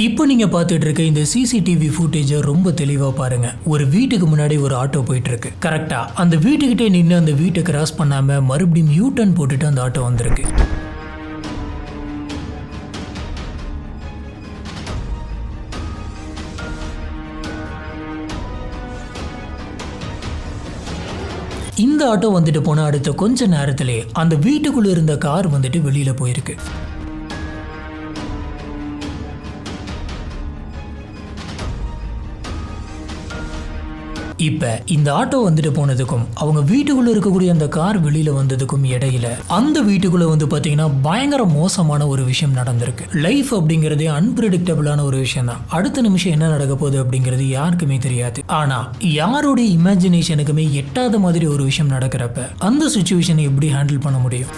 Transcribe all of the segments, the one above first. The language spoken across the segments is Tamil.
இப்போ நீங்க பார்த்துட்டு இருக்க இந்த சிசிடிவி ஃபுட்டேஜை ரொம்ப தெளிவா பாருங்க. ஒரு வீட்டுக்கு முன்னாடி ஒரு ஆட்டோ போயிட்டு இருக்கு. கரெக்டா அந்த வீட்டுக்கிட்டே நின்று அந்த வீட்டை கிராஸ் பண்ணாம மறுபடியும் யூ டர்ன் போட்டுட்டு அந்த ஆட்டோ வந்திருக்கு. இந்த ஆட்டோ வந்துட்டு போன அடுத்த கொஞ்ச நேரத்திலே அந்த வீட்டுக்குள்ள இருந்த கார் வந்துட்டு வெளியில போயிருக்கு. இப்ப இந்த ஆட்டோ வந்துட்டு போனதுக்கும் அவங்க வீட்டுக்குள்ள இருக்கக்கூடிய அந்த கார் வெளியில வந்ததுக்கும் இடையில அந்த வீட்டுக்குள்ள வந்து பாத்தீங்கன்னா பயங்கர மோசமான ஒரு விஷயம் நடந்திருக்கு. லைஃப் அப்படிங்கறதே அன்பிரடிக்டபிளான ஒரு விஷயம் தான். அடுத்த நிமிஷம் என்ன நடக்க போகுது அப்படிங்கிறது யாருக்குமே தெரியாது. ஆனா யாருடைய இமேஜினேஷனுக்குமே எட்டாத மாதிரி ஒரு விஷயம் நடக்கிறப்ப அந்த சிச்சுவேஷனை எப்படி ஹேண்டில் பண்ண முடியும்?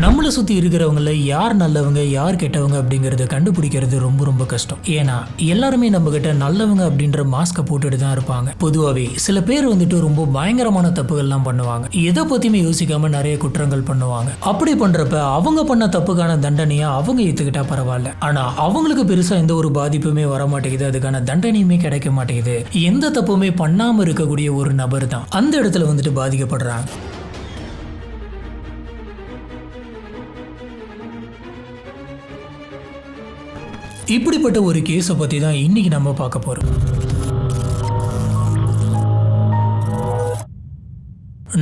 நம்மளை சுற்றி இருக்கிறவங்கள யார் நல்லவங்க யார் கெட்டவங்க அப்படிங்கிறத கண்டுபிடிக்கிறது ரொம்ப ரொம்ப கஷ்டம். ஏன்னா எல்லாருமே நம்ம கிட்ட நல்லவங்க அப்படின்ற மாஸ்கை போட்டுட்டு தான் இருப்பாங்க. பொதுவாகவே சில பேர் வந்துட்டு ரொம்ப பயங்கரமான தப்புகள்லாம் பண்ணுவாங்க. எதை பற்றியுமே யோசிக்காம நிறைய குற்றங்கள் பண்ணுவாங்க. அப்படி பண்ணுறப்ப அவங்க பண்ண தப்புக்கான தண்டனையை அவங்க ஏற்றுக்கிட்டா பரவாயில்ல. ஆனால் அவங்களுக்கு பெருசாக எந்த ஒரு பாதிப்புமே வர மாட்டேங்குது, அதுக்கான தண்டனையுமே கிடைக்க மாட்டேங்குது. எந்த தப்புமே பண்ணாமல் இருக்கக்கூடிய ஒரு நபர் தான் அந்த இடத்துல வந்துட்டு பாதிக்கப்படுறாங்க. இப்படிப்பட்ட ஒரு கேஸை பற்றி தான் இன்னைக்கு நம்ம பார்க்க போகிறோம்.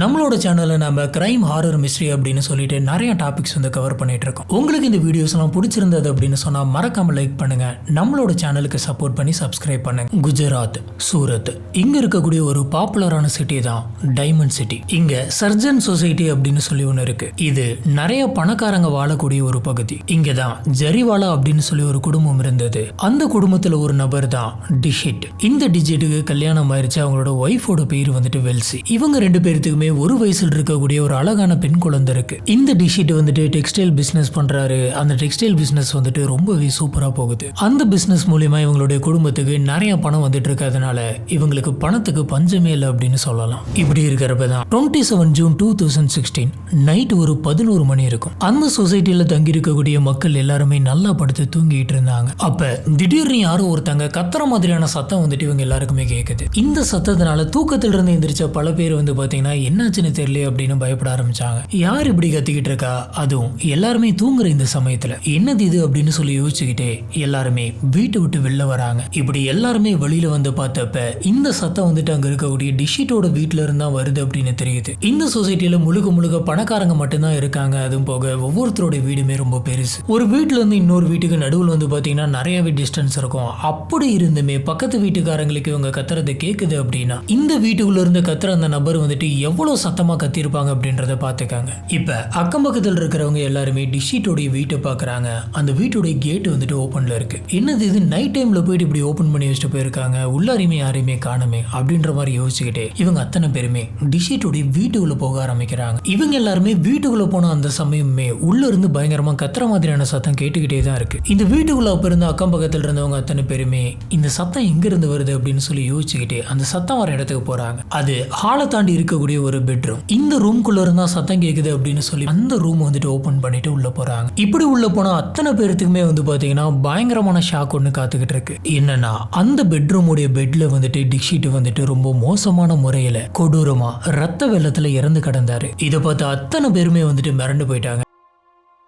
நம்மளோட சேனலில் நம்ம கிரைம் ஹாரர் மிஸ்ட்ரி அப்படின்னு சொல்லிட்டு நிறைய டாபிக்ஸ் வந்து கவர் பண்ணிட்டு இருக்கோம். உங்களுக்கு இந்த வீடியோஸ்லாம் பிடிச்சிருந்தது அப்படின்னு சொன்னால் மறக்காம லைக் பண்ணுங்க, நம்மளோட சேனலுக்கு சப்போர்ட் பண்ணி சப்ஸ்கிரைப் பண்ணுங்க. குஜராத் சூரத் இங்க இருக்கக்கூடிய ஒரு பாப்புலரான சிட்டி தான் டைமண்ட் சிட்டி. இங்க சர்ஜன் சொசைட்டி அப்படின்னு சொல்லி ஒன்று இருக்கு. இது நிறைய பணக்காரங்க வாழக்கூடிய ஒரு பகுதி. இங்க தான் ஜரிவாலா அப்படின்னு சொல்லி ஒரு குடும்பம் இருந்தது. அந்த குடும்பத்தில் ஒரு நபர் தான் டிஷிட். இந்த டிஜிட்டுக்கு கல்யாணம் ஆயிடுச்சு. அவங்களோட ஒய்ஃபோட பேர் வந்துட்டு வெல்சி. இவங்க ரெண்டு பேருக்கு ஒரு வயசில் இருக்கக்கூடிய ஒரு அழகான பெண் குழந்தை இருக்கு. இந்த டிஷிட் வந்துட்டு டெக்ஸ்டைல் பிசினஸ் பண்றாரு. அந்த டெக்ஸ்டைல் பிசினஸ் வந்துட்டு ரொம்பவே சூப்பரா போகுது. அந்த பிசினஸ் மூலமா இவங்களுடைய குடும்பத்துக்கு நிறைய பணம் வந்துட்டு இருக்கிறதுனால இவங்களுக்கு பணத்துக்கு பஞ்சமே இல்லை அப்படின்னு சொல்லலாம். இப்படி இருக்கிறப்ப தான் 27 ஜூன் 2016 நைட் ஒரு 11 மணி இருக்கும். அந்த சொசைட்டில தங்கி இருக்கக்கூடிய மக்கள் எல்லாருமே நல்லா படுத்து தூங்கிட்டு இருந்தாங்க. அப்ப திடீர்னு யாரோ ஒருத்தங்க கத்துற மாதிரியான சத்தம் வந்துட்டு இவங்க எல்லாருக்குமே கேட்குது. இந்த சத்தத்தினால தூக்கத்துல இருந்து எந்திரிச்ச பல பேர் வந்து பாத்தீங்கன்னா என்னாச்சுன்னு தெரியல அப்படின்னு பயப்பட ஆரம்பிச்சாங்க. யார் இப்படி கத்திக்கிட்டு இருக்கா, அதுவும் எல்லாருமே தூங்குற இந்த சமயத்துல, என்னது இது அப்படின்னு சொல்லி யோசிச்சுக்கிட்டே எல்லாருமே வீட்டை விட்டு வெளில வராங்க. இப்படி எல்லாருமே வெளியில வந்து பார்த்தப்ப இந்த சத்தம் வந்துட்டு அங்க இருக்கக்கூடிய டிஷிட்டோட வீட்டுல இருந்தா வருது அப்படின்னு தெரியுது. இந்த சொசைட்டில முழுக்க முழுக்க பணக்காரங்க மட்டும்தான் இருக்காங்க. அதுவும் போக ஒவ்வொருத்தரோட வீடுமே ரொம்ப பெருசு. ஒரு வீட்டுல இருந்து இன்னொரு வீட்டுக்கு நடுவில் வந்து பாத்தீங்கன்னா நிறையவே டிஸ்டன்ஸ் இருக்கும். அப்படி இருந்துமே பக்கத்து வீட்டுக்காரங்களுக்கு இவங்க கத்துறது கேக்குது அப்படின்னா இந்த வீட்டுக்குள்ள இருந்து கத்துற அந்த நபர் வந்துட்டு எவ்வளவு சத்தமா கத்திருப்பாங்க அப்படின்றத பாத்துக்காங்க. இப்ப அக்கம் பக்கத்தில் இருக்கிறவங்க எல்லாருமே டிஷிட்டோடைய வீட்டை பாக்குறாங்க. அந்த வீட்டுடைய கேட் வந்துட்டு ஓபன்ல இருக்கு. என்னது இது, நைட் டைம்ல போயிட்டு இப்படி ஓபன் பண்ணி வச்சுட்டு போயிருக்காங்க, உள்ளாரையுமே யாரையுமே காணுமே அப்படின்ற மாதிரி யோசிச்சுக்கிட்டே இவங்க அத்தனை பேருமே டிஷிட்டோடைய வீட்டுக்குள்ள போக ஆரம்பிக்கிறாங்க. இவங்க எல்லாருமே வீட்டுக்குள்ள போன அந்த சமயமே உள்ள இருந்து பயங்கரமா கத்துற மாதிரியான சத்தம் கேட்டுக்கிட்டே தான் இருக்கு. இந்த வீட்டுக்குள்ள அப்ப இருந்து அக்கம் பக்கத்தில் இருந்தவங்க அத்தனை பேருமே இந்த சத்தம் எங்க இருந்து வருது அப்படின்னு சொல்லி யோசிச்சுக்கிட்டே அந்த சத்தம் வர இடத்துக்கு போறாங்க. அது ஹாலை தாண்டி இருக்கக்கூடிய ஒரு பெட்ரூம். இந்த ரூம்குள்ள இருந்தா சத்தம் கேக்குது அப்படின்னு சொல்லி அந்த ரூம் வந்துட்டு ஓபன் பண்ணிட்டு உள்ள போறாங்க. இப்படி உள்ள போனா அத்தனை பேருக்குமே வந்து பாத்தீங்கன்னா பயங்கரமான ஷாக் ஒண்ணு காத்துக்கிட்டு இருக்கு. என்னன்னா அந்த பெட்ரூமுடைய பெட்ல வந்துட்டு டிஷிட் வந்துட்டு ரொம்ப மோசமான முறையில கொடூரமா ரத்த வெள்ளத்துல இறந்து கிடந்தாரு. இதை பார்த்து அத்தனை பேருமே வந்துட்டு மிரண்டு போயிட்டாங்க.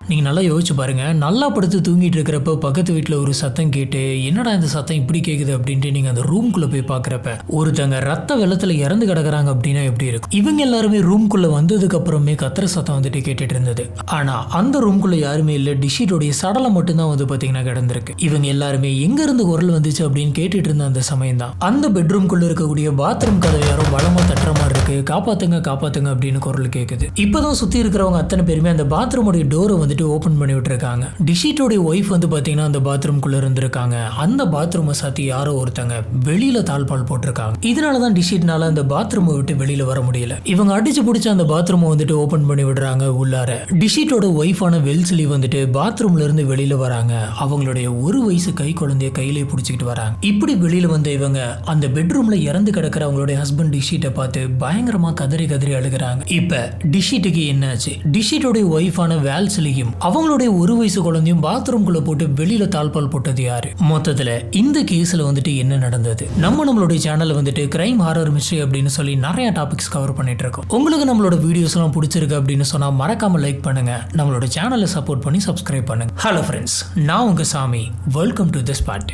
நீங்கள் நல்லா யோசிச்சு பாருங்க, நல்லா படுத்து தூங்கிட்டு இருக்கிறப்ப பக்கத்து வீட்டில் ஒரு சத்தம் கேட்டு என்னடா இந்த சத்தம் இப்படி கேட்குது அப்படின்ட்டு நீங்கள் அந்த ரூம்குள்ளே போய் பார்க்குறப்ப ஒருத்தங்க ரத்த வெள்ளத்தில் இறந்து கிடக்குறாங்க அப்படின்னா எப்படி இருக்கும்? இவங்க எல்லாருமே ரூம்குள்ளே வந்ததுக்கு அப்புறமே கத்துற சத்தம் வந்துட்டு கேட்டுட்டு இருந்தது. ஆனால் அந்த ரூம்குள்ளே யாருமே இல்லை. டிஷிட்டோடைய சடலம் மட்டும்தான் வந்து பார்த்தீங்கன்னா கிடந்திருக்கு. இவங்க எல்லாருமே எங்கேருந்து குரல் வந்துச்சு அப்படின்னு கேட்டுட்டு இருந்த அந்த சமயம் தான் அந்த பெட்ரூம்குள்ளே இருக்கக்கூடிய பாத்ரூம் கதவை யாரோ பலமாக தட்டுற மாதிரி இருக்கு. காப்பாத்துங்க காப்பாத்துங்க அப்படின்னு குரல் கேட்குது. இப்போதான் சுற்றி இருக்கிறவங்க அத்தனை பேருமே அந்த பாத்ரூமுடைய டோரை வந்துட்டு ஓபன் பண்ணி விட்டுருக்காங்க. டிஷிட்டோட ஒய்ஃப் வந்து பாத்தீங்கன்னா அந்த பாத்ரூம்குள்ள இருந்திருக்காங்க. அந்த பாத்ரூமை சாத்தி யாரோ ஒருத்தங்க வெளியில தாழ்பால் போட்டிருக்காங்க. இதனாலதான் டிஷிட்னால அந்த பாத்ரூமை விட்டு வெளியில வர முடியல. இவங்க அடிச்சு பிடிச்ச அந்த பாத்ரூமை வந்துட்டு ஓபன் பண்ணி விடுறாங்க. உள்ளார டிஷிட்டோட ஒய்ஃபான வெல்சிலி வந்துட்டு பாத்ரூம்ல இருந்து வெளியில வராங்க. அவங்களுடைய ஒரு வயசு கை குழந்தைய கையிலே பிடிச்சிக்கிட்டு வராங்க. இப்படி வெளியில வந்த இவங்க அந்த பெட்ரூம்ல இறந்து கிடக்கிற அவங்களுடைய ஹஸ்பண்ட் டிஷிட்டை பார்த்து பயங்கரமா கதறி கதறி அழுகிறாங்க. இப்ப டிஷிட்டுக்கு என்னாச்சு? டிஷிட்டோட ஒய்ஃபான வேல்சிலிக்கு தாயும் அவங்களுடைய 1 வயசு குழந்தையும் பாத்ரூம்குள்ள போட்டு வெளியில தாழ்பால் போட்டது யாரு? மொத்தத்துல இந்த கேஸ்ல வந்துட்டு என்ன நடந்தது? நம்மளுடைய சேனல்ல வந்துட்டு கிரைம் ஹாரர் மிஸ்ட்ரி அப்படின்னு சொல்லி நிறைய டாபிக்ஸ் கவர் பண்ணிட்டு இருக்கோம். உங்களுக்கு நம்மளோட வீடியோஸ் எல்லாம் பிடிச்சிருக்கு அப்படின்னு சொன்னா மறக்காம லைக் பண்ணுங்க, நம்மளோட சேனலை சப்போர்ட் பண்ணி சப்ஸ்கிரைப் பண்ணுங்க. ஹலோ ஃப்ரெண்ட்ஸ், நான் உங்க சாமி. Welcome to the spot.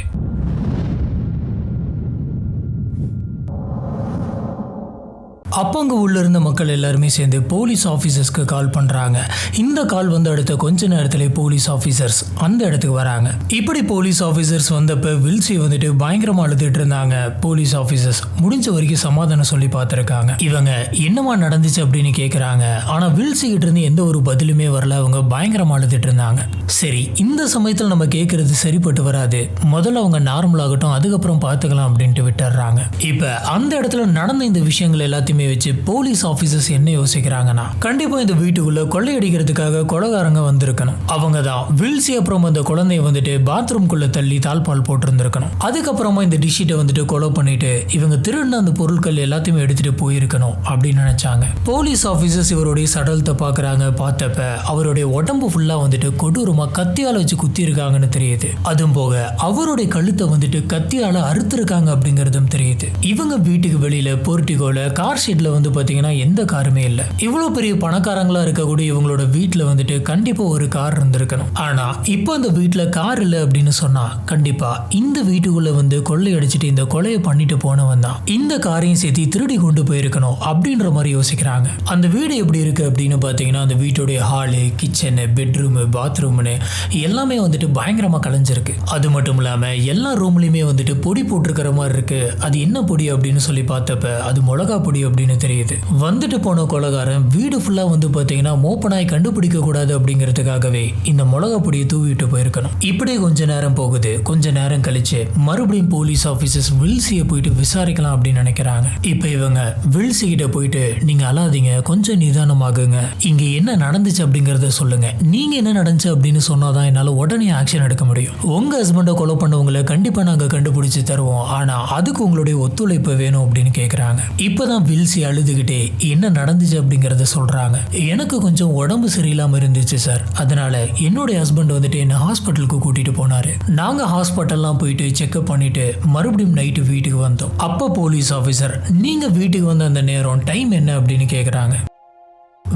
அப்போ அங்கே உள்ள இருந்த மக்கள் எல்லாருமே சேர்ந்து போலீஸ் ஆஃபீஸர்ஸ்க்கு கால் பண்ணுறாங்க. இந்த கால் வந்து அடுத்த கொஞ்ச நேரத்தில் போலீஸ் ஆஃபீஸர்ஸ் அந்த இடத்துக்கு வராங்க. இப்படி போலீஸ் ஆஃபீஸர்ஸ் வந்தப்போ வில்சி வந்துட்டு பயங்கரமாக அழுதுட்டு இருந்தாங்க. போலீஸ் ஆஃபீஸர்ஸ் முடிஞ்ச வரைக்கும் சமாதானம் சொல்லி பார்த்துருக்காங்க. இவங்க என்னமா நடந்துச்சு அப்படின்னு கேட்குறாங்க. ஆனால் வில்சி கிட்ட இருந்து எந்த ஒரு பதிலுமே வரல. அவங்க பயங்கரமாக அழுதுட்டு இருந்தாங்க. சரி, இந்த சமயத்தில் நம்ம கேட்கறது சரிப்பட்டு வராது, முதல்ல அவங்க நார்மல் ஆகட்டும், அதுக்கப்புறம் பார்த்துக்கலாம் அப்படின்ட்டு விட்டுறாங்க. இப்போ அந்த இடத்துல நடந்த இந்த விஷயங்கள் எல்லாத்தையுமே வச்சு போலீஸ் ஆபீசர்ஸ் என்ன யோசிக்கிறாங்கன்னா, கண்டிப்பா இந்த வீட்டுக்குள்ள கொள்ளையடிக்கிறதுக்காக கொலைகாரங்க வந்திருக்கணும். அவங்க தான் வில்சி அப்புறம் அந்த குழந்தைய வந்துட்டு பாத்ரூம்குள்ள தள்ளி தாழ்பால் போட்டிருந்திருக்கணும். அதுக்கப்புறமா இந்த டிஷிட்டை வந்துட்டு கொலை பண்ணிட்டு இவங்க திருடின அந்த பொருட்கள் எல்லாத்தையுமே எடுத்துட்டு போயிருக்கணும் அப்படின்னு நினைச்சாங்க. போலீஸ் ஆபீசர்ஸ் இவருடைய சடலத்தை பாக்குறாங்க. பார்த்தப்ப அவருடைய உடம்பு ஃபுல்லா வந்துட்டு கொடூரமா கத்தியால வச்சு குத்தி இருக்காங்கன்னு தெரியுது. அதுவும் போக அவருடைய கழுத்தை வந்துட்டு கத்தியால அறுத்திருக்காங்க அப்படிங்கறதும் தெரியுது. இவங்க வீட்டுக்கு வெளியில போர்ட்டிகோல கார் ஷீட்ல வந்து பாத்தீங்கன்னா எந்த காருமே இல்ல. இவ்வளவு பெரிய பணக்காரங்களா இருக்கக்கூடிய இவங்களோட வீட்டுல வந்துட்டு கண்டிப்பா ஒரு கார் இருந்திருக்கணும். ஆனா இப்போ அந்த வீட்டுல கார் இல்ல அப்படின்னு சொன்னா கண்டிப்பா இந்த வீட்டுக்குள்ள வந்து கொள்ளையடிச்சிட்டு இந்த கொலையை பண்ணிட்டு போனவன் தான் இந்த காரையும் சேர்த்து திருடி கொண்டு போயிருக்கணும் அப்படின்ற மாதிரி யோசிக்கிறாங்க. அந்த வீடு எப்படி இருக்கு அப்படின்னு பாத்தீங்கன்னா, அந்த வீட்டுடைய ஹாலு, கிச்சனு, பெட்ரூமு, பாத்ரூம்னு எல்லாமே வந்துட்டு பயங்கரமா கலைஞ்சிருக்கு. அது மட்டும் இல்லாம எல்லா ரூம்லயுமே வந்துட்டு பொடி போட்டிருக்கிற மாதிரி இருக்கு. அது என்ன பொடி அப்படின்னு சொல்லி பார்த்தப்ப அது மிளகா பொடி அப்படின்னு தெரியுது. வந்துட்டு போன கொலைகாரன் வீடு ஃபுல்லா வந்து பாத்தீங்கன்னா மோப்பனாய் கண்டுபிடிக்க கூடாது அப்படிங்கிறதுக்காகவே இந்த மிளகா பொடியை தூவிட்டு போயிருக்கணும். இப்படி கொஞ்ச நேரம் போகுது. கொஞ்ச நேரம் கழிச்சு மறுபடியும் போலீஸ் ஆபீசர்ஸ் வில்சியை போயிட்டு விசாரிக்கலாம் அப்படின்னு நினைக்கிறாங்க. இப்ப இவங்க வில்சி கிட்ட போயிட்டு, நீங்க அழாதீங்க, கொஞ்சம் நிதானமாகுங்க, இங்க என்ன நடந்துச்சு அப்படிங்கறத சொல்லுங்க, நீங்க என்ன நடந்துச்சு அப்படின்னு சொன்னாதான் என்னால உடனே ஆக்ஷன் எடுக்க முடியும். உங்க ஹஸ்பண்டை கொலை பண்ணவங்களை கண்டிப்பா நாங்க கண்டுபிடிச்சு தருவோம், ஆனா அதுக்கு உங்களுடைய ஒத்துழைப்பு வேணும் அப்படின்னு கேக்குறாங்க. இப்பதான் வில்சி அழுதுகிட்டே என்ன நடந்துச்சு அப்படிங்கறத சொல்றாங்க. எனக்கு கொஞ்சம் உடம்பு சரியில்லாம இருந்துச்சு சார், அதனால என்னுடைய ஹஸ்பண்ட் வந்துட்டு என்ன ஹாஸ்பிட்டலுக்கு கூட்டிட்டு போனாரு. நாங்க ஹாஸ்பிட்டல்லாம் போயிட்டு செக்அப் பண்ணிட்டு மறுபடியும் நைட்டு வீட்டுக்கு வந்தோம். அப்ப போலீஸ் ஆபீசர், நீங்க வீட்டுக்கு வந்த அந்த நேரம் டைம் என்ன அப்படின்னு கேக்குறாங்க.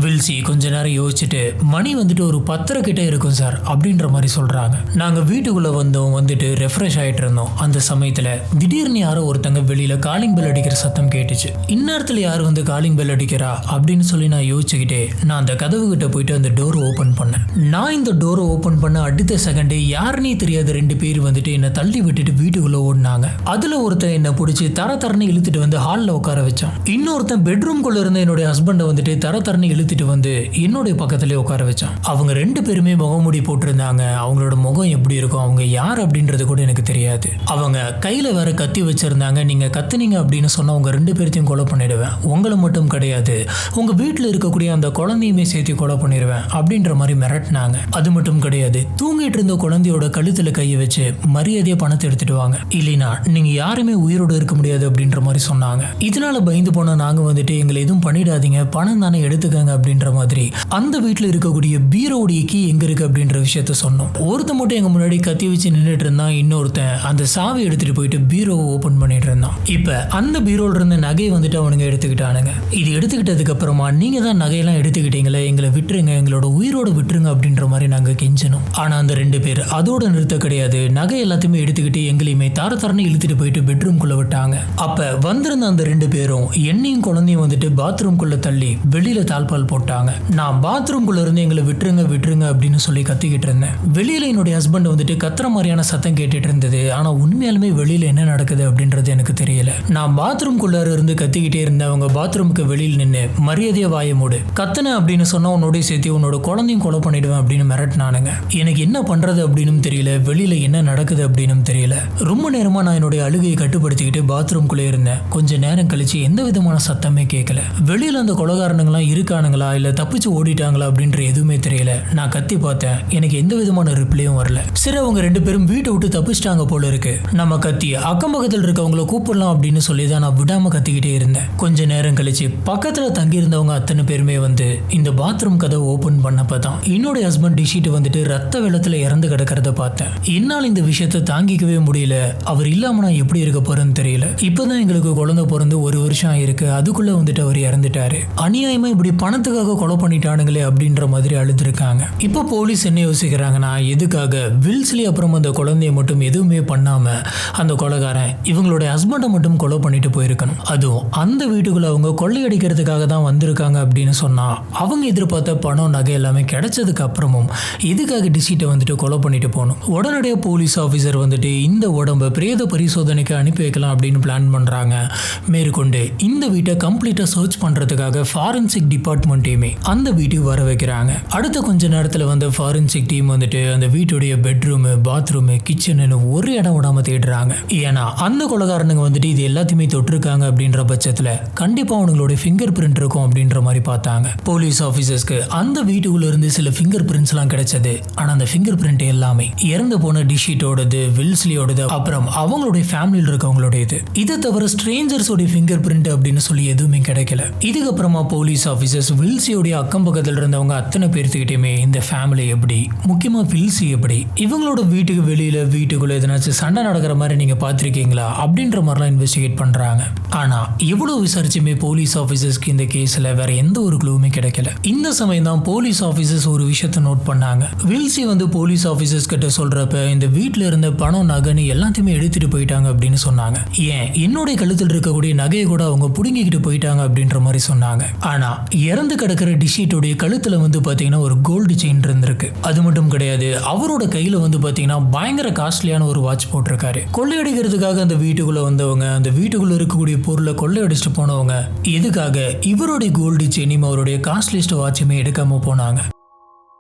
வில்சி கொஞ்ச நேரம் யோசிச்சுட்டு, மணி வந்துட்டு ஒரு 10:30 கிட்ட இருக்கும் சார் அப்படின்ற மாதிரி சொல்றாங்க. நாங்க வீட்டுக்குள்ள வந்தோம், வந்துட்டு ரெஃப்ரெஷ் ஆயிட்டு இருந்தோம். அந்த சமயத்துல திடீர்னு யாரோ ஒருத்தங்க வெளியில காலிங் பெல் அடிக்கிற சத்தம் கேட்டுச்சு. இந்நேரத்துல யார் வந்து காலிங் பெல் அடிக்கிறா அப்படின்னு சொல்லி நான் யோசிச்சுக்கிட்டே நான் அந்த கதவு கிட்ட போயிட்டு அந்த டோரை ஓபன் பண்ணேன். நான் இந்த டோரை ஓபன் பண்ண அடுத்த செகண்டே யாருன்னே தெரியாத 2 பேர் வந்துட்டு என்னை தள்ளி விட்டுட்டு வீட்டுக்குள்ள ஓடினாங்க. அதுல ஒருத்தன் என்னை பிடிச்சி தரன்னு இழுத்துட்டு வந்து ஹால்ல உட்கார வச்சான். இன்னொருத்தன் பெட்ரூம்குள்ள இருந்த என்னுடைய ஹஸ்பண்டை வந்துட்டு தரன்னு இழுத்துட்டு வந்து என்னுடைய பக்கத்திலே உட்கார வச்சான். அவங்க 2 பேருமே முகமூடி போட்டிருந்தாங்க. அவங்களோட முகம் எப்படி இருக்கும், அவங்க யார் அப்படின்றது கூட எனக்கு தெரியாது. அவங்க கையில வேற கத்தி வச்சிருந்தாங்க. நீங்க கத்துனீங்க அப்படின்னு சொன்னா உங்க 2 பேர்த்தையும் கொலை பண்ணிடுவேன், உங்களை மட்டும் கிடையாது, உங்க வீட்டுல இருக்கக்கூடிய அந்த குழந்தையுமே சேர்த்து கொலை பண்ணிடுவேன் அப்படின்ற மாதிரி மிரட்டினாங்க. அது மட்டும் கிடையாது, தூங்கிட்டு இருந்த குழந்தையோட கழுத்துல கையை வச்சு மரியாதையா பணத்தை எடுத்துட்டு வாங்க, இல்லைன்னா நீங்க யாருமே உயிரோடு இருக்க முடியாது அப்படின்ற மாதிரி சொன்னாங்க. இதனால பயந்து போனா நாங்க வந்துட்டு எங்களை எதுவும் பண்ணிடாதீங்க, பணம் தானே எடுத்துக்கங்க அப்படின்ற மாதிரி அந்த வீட்டில் இருக்கக்கூடிய பீரோடைய கீ எங்க இருக்கு அப்படின்ற விஷயத்த சொன்னோம். ஒருத்த மட்டும் எங்க முன்னாடி கத்தி வச்சு நின்றுட்டு இருந்தான். இன்னொருத்தன் அந்த சாவி எடுத்துட்டு போயிட்டு பீரோவை ஓபன் பண்ணிட்டு இருந்தான். இப்ப அந்த பீரோல இருந்த நகையை வந்துட்டு அவனுங்க எடுத்துக்கிட்டானுங்க. இது எடுத்துக்கிட்டதுக்கு அப்புறமா, நீங்க தான் நகையெல்லாம் எடுத்துக்கிட்டீங்களே, எங்களை விட்டுருங்க, எங்களோட உயிரோட விட்டுருங்க அப்படின்ற மாதிரி நாங்க கெஞ்சணும். ஆனா அந்த 2 பேர் அதோட நிறுத்த கிடையாது. நகை எல்லாத்தையுமே எடுத்துக்கிட்டு எங்களையுமே தரன்னு இழுத்துட்டு போயிட்டு பெட்ரூம்குள்ள விட்டாங்க. அப்ப வந்திருந்த அந்த 2 பேரும் என்னையும் குழந்தையும் வந்துட்டு பாத்ரூம்குள்ள தள்ளி வெளியில தாழ்பால் போட்டாங்க. நான் பாத்ரூம்குள்ள இருந்து எங்களை விட்டுருங்க அப்படின்னு சொல்லி கத்திக்கிட்டு இருந்தேன். வெளியில என்னுடைய ஹஸ்பண்ட் வந்துட்டு கத்துற மாதிரியான சத்தம் கேட்டுட்டு இருந்தது. ஆனா உண்மையாலுமே வெளியில என்ன நடக்குது அப்படின்றது எனக்கு தெரியல. நான் பாத்ரூம்குள்ளார இருந்து கத்திக்கிட்டே இருந்தேன். அவங்க பாத்ரூமுக்கு வெளியில் நின்று மரியாதையா வாய மூடு, கத்தன அப்படின்னு சொன்னா உன்னோட சேர்த்து உன்னோட குழந்தையும் கொலை பண்ணிடுவேன் அப்படின்னு மிரட்டினானுங்க. எனக்கு என்ன பண்றது அப்படின்னு தெரியல, வெளியில என்ன நடக்குது அப்படின்னு தெரியல. ரொம்ப நேரமா நான் என்னுடைய அழுகையை கட்டுப்படுத்திக்கிட்டு பாத்ரூம்குள்ளே இருந்தேன். கொஞ்ச நேரம் கழிச்சு எந்த விதமான சத்தமே கேட்கல. வெளியில அந்த கொலைகாரனுங்களாம் இருக்கானுங்க செத்துட்டாங்களா இல்லை தப்பிச்சு ஓடிட்டாங்களா அப்படின்ற எதுவுமே தெரியல. நான் கத்தி பார்த்தேன், எனக்கு எந்த விதமான ரிப்ளையும் வரல. சரி, அவங்க 2 பேரும் வீட்டை விட்டு தப்பிச்சிட்டாங்க போல இருக்கு. நம்ம கத்தி அக்கம் பக்கத்தில் இருக்கவங்களை கூப்பிடலாம் அப்படின்னு சொல்லி தான் நான் விடாம கத்திக்கிட்டே இருந்தேன். கொஞ்ச நேரம் கழிச்சு பக்கத்துல தங்கி இருந்தவங்க அத்தனை பேருமே வந்து இந்த பாத்ரூம் கதவை ஓபன் பண்ணப்பதான் என்னோட ஹஸ்பண்ட் டிஷிட்டு வந்துட்டு ரத்த வெள்ளத்துல இறந்து கிடக்கிறத பார்த்தேன். என்னால் இந்த விஷயத்தை தாங்கிக்கவே முடியல. அவர் இல்லாம நான் எப்படி இருக்க போறேன்னு தெரியல. இப்பதான் எங்களுக்கு குழந்தை பிறந்து 1 வருஷம் ஆயிருக்கு, அதுக்குள்ள வந்துட்டு அவர் இறந்துட்டாரு. அநியாயமா இப்படி பணத்துக்காக கொலை பண்ணிட்டானுங்களே அப்படின்ற மாதிரி அழுதுருக்காங்க. இப்போ போலீஸ் என்ன யோசிக்கிறாங்கன்னா, எதுக்காக வில்ஸ்லி அப்புறம் அந்த குழந்தைய மட்டும் எதுவுமே பண்ணாம அந்த கொலைகாரன் இவங்களோட ஹஸ்பண்டை மட்டும் கொலை பண்ணிட்டு போயிருக்கணும். அதுவும் அந்த வீட்டுக்குள்ள அவங்க கொள்ளையடிக்கிறதுக்காக தான் வந்திருக்காங்க அப்படின்னு சொன்னா அவங்க எதிர்பார்த்த பணம் நகை எல்லாமே கிடைச்சதுக்கு அப்புறமும் எதுக்காக டிசிட்டை வந்துட்டு கொலை பண்ணிட்டு போகணும். உடனடியாக போலீஸ் ஆஃபீஸர் வந்துட்டு இந்த உடம்பை பிரேத பரிசோதனைக்கு அனுப்பி வைக்கலாம் அப்படின்னு பிளான் பண்றாங்க. மேற்கொண்டு இந்த வீட்டை கம்ப்ளீட்டா சர்ச் பண்றதுக்காக ஃபாரன்சிக் டிபார்ட்மெண்ட்டையுமே அந்த வீட்டுக்கு வர வைக்கிறாங்க. அடுத்த கொஞ்ச நேரத்தில் வந்து ஃபாரன்சிக் டீம் வந்துட்டு அந்த வீட்டுடைய பெட்ரூம், பாத்ரூம், கிச்சன் ஒரு இடம் விடாம தேடுறாங்க. ஏன்னா அந்த கொலைகாரனுங்க வந்துட்டு இது எல்லாத்தையுமே தொட்டிருக்காங்க அப்படின்ற பட்சத்தில் கண்டிப்பா அவங்களோட ஃபிங்கர் பிரிண்ட் இருக்கும் அப்படின்ற மாதிரி பார்த்தாங்க. போலீஸ் ஆஃபீஸர்ஸ்க்கு அந்த வீட்டுக்குள்ள இருந்து சில ஃபிங்கர் பிரிண்ட்ஸ் எல்லாம் கிடைச்சது. ஆனா அந்த ஃபிங்கர் பிரிண்ட் எல்லாமே இறந்து போன டிஷிட்டோடது, வில்ஸ்லியோடது, அப்புறம் அவங்களுடைய ஃபேமிலியில் இருக்கவங்களோடது. இதை தவிர ஸ்ட்ரேஞ்சர்ஸோட ஃபிங்கர் பிரிண்ட் அப்படின்னு சொல்லி எதுவுமே கிடைக்கல. இதுக்கப்புறமா போலீஸ் ஆஃபீஸர்ஸ் வில்சியோடைய அக்கம் பக்கத்தில் இருந்தவங்க அத்தனை பேர்த்துக்கிட்டேயுமே இந்த ஃபேமிலி எப்படி, முக்கியமா வில்சி எப்படி, இவங்களோட வீட்டுக்கு வெளியில வீட்டுக்குள்ள எதனாச்சும் சண்டை நடக்கிற மாதிரி நீங்க பார்த்திருக்கீங்களா அப்படின்ற மாதிரிலாம் இன்வெஸ்டிகேட் பண்றாங்க. ஆனா எவ்வளவு விசாரிச்சுமே போலீஸ் ஆஃபீஸர்ஸ்க்கு இந்த கேஸ்ல வேற எந்த ஒரு க்ளூவுமே கிடைக்கல. இந்த சமயம் தான் போலீஸ் ஆஃபீஸர்ஸ் ஒரு விஷயத்தை நோட் பண்ணாங்க. வில்சி வந்து போலீஸ் ஆஃபீஸர்ஸ் கிட்ட சொல்றப்ப இந்த வீட்டுல இருந்த பணம், நகை எல்லாத்தையுமே எடுத்துட்டு போயிட்டாங்க அப்படின்னு சொன்னாங்க. ஏன் என்னுடைய கழுத்தில் இருக்கக்கூடிய நகையை கூட அவங்க புடுங்கிக்கிட்டு போயிட்டாங்க அப்படின்ற மாதிரி சொன்னாங்க. ஆனா இறந்து கிடக்கிற டிஷிட்டோடைய கழுத்துல வந்து பாத்தீங்கன்னா ஒரு கோல்டு செயின் இருந்திருக்கு. அது மட்டும் கிடையாது, அவரோட கையில வந்து பாத்தீங்கன்னா பயங்கர காஸ்ட்லியான ஒரு வாட்ச் போட்டிருக்காரு. கொள்ளையடிக்கிறதுக்காக அந்த வீட்டுக்குள்ள வந்தவங்க, அந்த வீட்டுக்குள்ள இருக்கக்கூடிய பொருளை கொள்ளையடிச்சுட்டு போனவங்க எதுக்காக இவருடைய கோல்டு செயினும் அவருடைய காஸ்ட்லிஸ்ட் வாட்சுமே எடுக்காம போனாங்க.